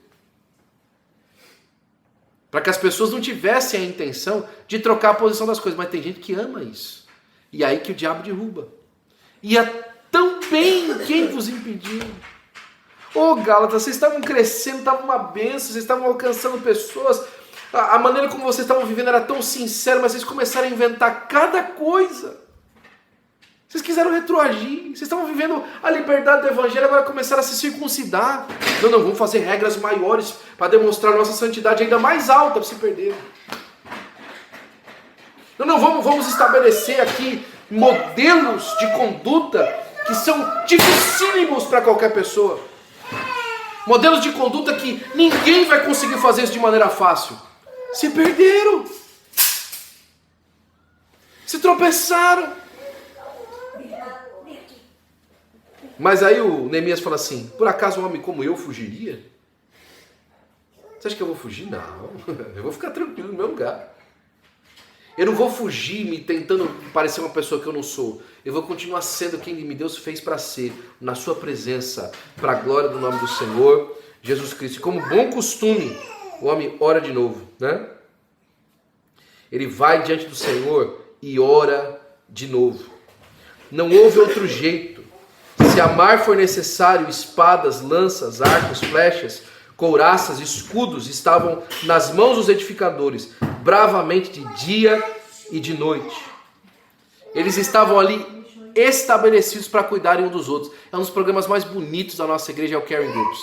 Para que as pessoas não tivessem a intenção de trocar a posição das coisas. Mas tem gente que ama isso. E é aí que o diabo derruba. Ia tão bem, quem vos impediu? Ô Gálatas, vocês estavam crescendo, estavam uma bênção, vocês estavam alcançando pessoas. A maneira como vocês estavam vivendo era tão sincera, mas vocês começaram a inventar cada coisa. Vocês quiseram retroagir. Vocês estavam vivendo a liberdade do evangelho, agora começaram a se circuncidar. Não, vamos fazer regras maiores para demonstrar nossa santidade ainda mais alta para se perder. Não, vamos estabelecer aqui modelos de conduta que são dificílimos para qualquer pessoa. Modelos de conduta que ninguém vai conseguir fazer isso de maneira fácil. Se perderam. Se tropeçaram. Mas aí o Neemias fala assim, por acaso um homem como eu fugiria? Você acha que eu vou fugir? Não, eu vou ficar tranquilo no meu lugar. Eu não vou fugir me tentando parecer uma pessoa que eu não sou. Eu vou continuar sendo quem Deus fez para ser, na sua presença, para a glória do nome do Senhor Jesus Cristo. E como bom costume, o homem ora de novo, né? Ele vai diante do Senhor e ora de novo. Não houve outro jeito. Se amar for necessário, espadas, lanças, arcos, flechas, couraças, escudos estavam nas mãos dos edificadores, bravamente de dia e de noite. Eles estavam ali estabelecidos para cuidarem um dos outros. É um dos programas mais bonitos da nossa igreja, é o Caring Groups.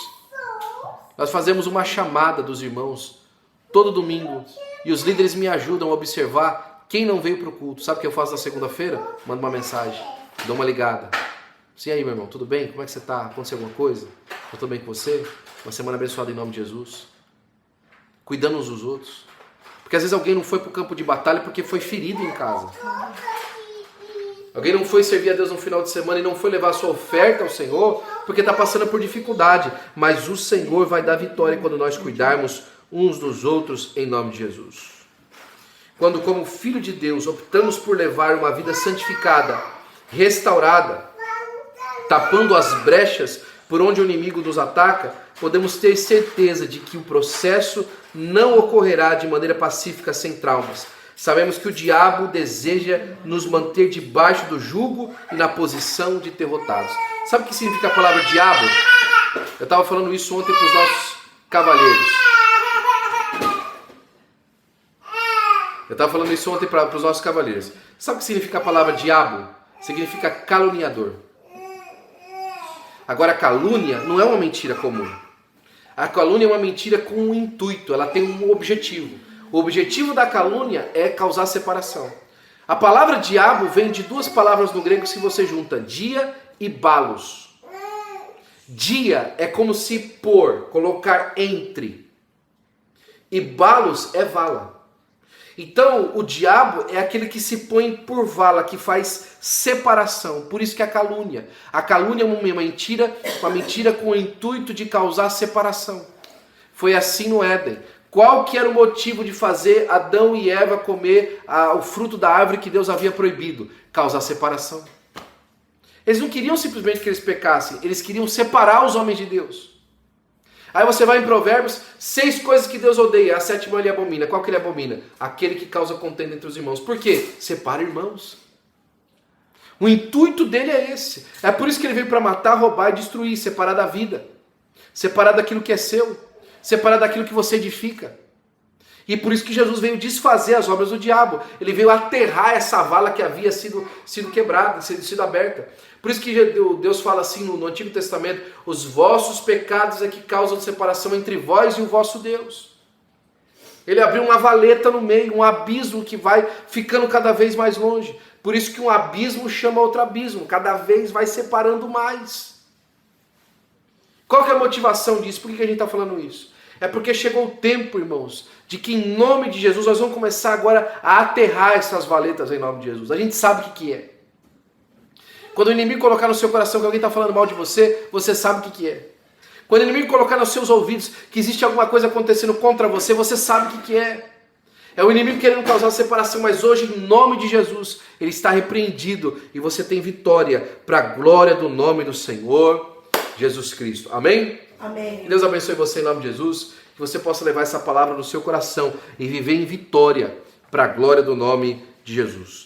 Nós fazemos uma chamada dos irmãos todo domingo e os líderes me ajudam a observar quem não veio para o culto. Sabe o que eu faço na segunda-feira? Mando uma mensagem, dou uma ligada. E aí, meu irmão, tudo bem? Como é que você está? Aconteceu alguma coisa? Eu estou bem com você? Uma semana abençoada em nome de Jesus. Cuidando uns dos outros. Porque às vezes alguém não foi para o campo de batalha porque foi ferido em casa. Alguém não foi servir a Deus no final de semana e não foi levar a sua oferta ao Senhor porque está passando por dificuldade. Mas o Senhor vai dar vitória quando nós cuidarmos uns dos outros em nome de Jesus. Quando, como filho de Deus, optamos por levar uma vida santificada, restaurada, tapando as brechas por onde o inimigo nos ataca, podemos ter certeza de que o processo não ocorrerá de maneira pacífica, sem traumas. Sabemos que o diabo deseja nos manter debaixo do jugo e na posição de derrotados. Sabe o que significa a palavra diabo? Eu estava falando isso ontem para os nossos cavalheiros. Sabe o que significa a palavra diabo? Significa caluniador. Agora, a calúnia não é uma mentira comum. A calúnia é uma mentira com um intuito, ela tem um objetivo. O objetivo da calúnia é causar separação. A palavra diabo vem de duas palavras no grego que você junta, dia e balos. Dia é como se pôr, colocar entre. e balos é vala. Então, o diabo é aquele que se põe por vala, que faz separação. Por isso que a calúnia. A calúnia é uma mentira com o intuito de causar separação. Foi assim no Éden. Qual que era o motivo de fazer Adão e Eva comer o fruto da árvore que Deus havia proibido? Causar separação. Eles não queriam simplesmente que eles pecassem, eles queriam separar os homens de Deus. Aí você vai em Provérbios, 6 coisas que Deus odeia, a 7ª ele abomina. Qual que ele abomina? Aquele que causa contenda entre os irmãos. Por quê? Separa irmãos. O intuito dele é esse. É por isso que ele veio para matar, roubar e destruir, separar da vida. Separar daquilo que é seu. Separar daquilo que você edifica. E por isso que Jesus veio desfazer as obras do diabo. Ele veio aterrar essa vala que havia sido quebrada, sido aberta. Por isso que Deus fala assim no Antigo Testamento: os vossos pecados é que causam separação entre vós e o vosso Deus. Ele abriu uma valeta no meio, um abismo que vai ficando cada vez mais longe. Por isso que um abismo chama outro abismo, cada vez vai separando mais. Qual que é a motivação disso? Por que a gente está falando isso? É porque chegou o tempo, irmãos, de que em nome de Jesus nós vamos começar agora a aterrar essas valetas em nome de Jesus. A gente sabe o que é. Quando o inimigo colocar no seu coração que alguém está falando mal de você, você sabe o que é. Quando o inimigo colocar nos seus ouvidos que existe alguma coisa acontecendo contra você, você sabe o que é. É o inimigo querendo causar separação, mas hoje, em nome de Jesus, ele está repreendido e você tem vitória para a glória do nome do Senhor Jesus Cristo. Amém? Amém. Deus abençoe você em nome de Jesus, que você possa levar essa palavra no seu coração e viver em vitória para a glória do nome de Jesus.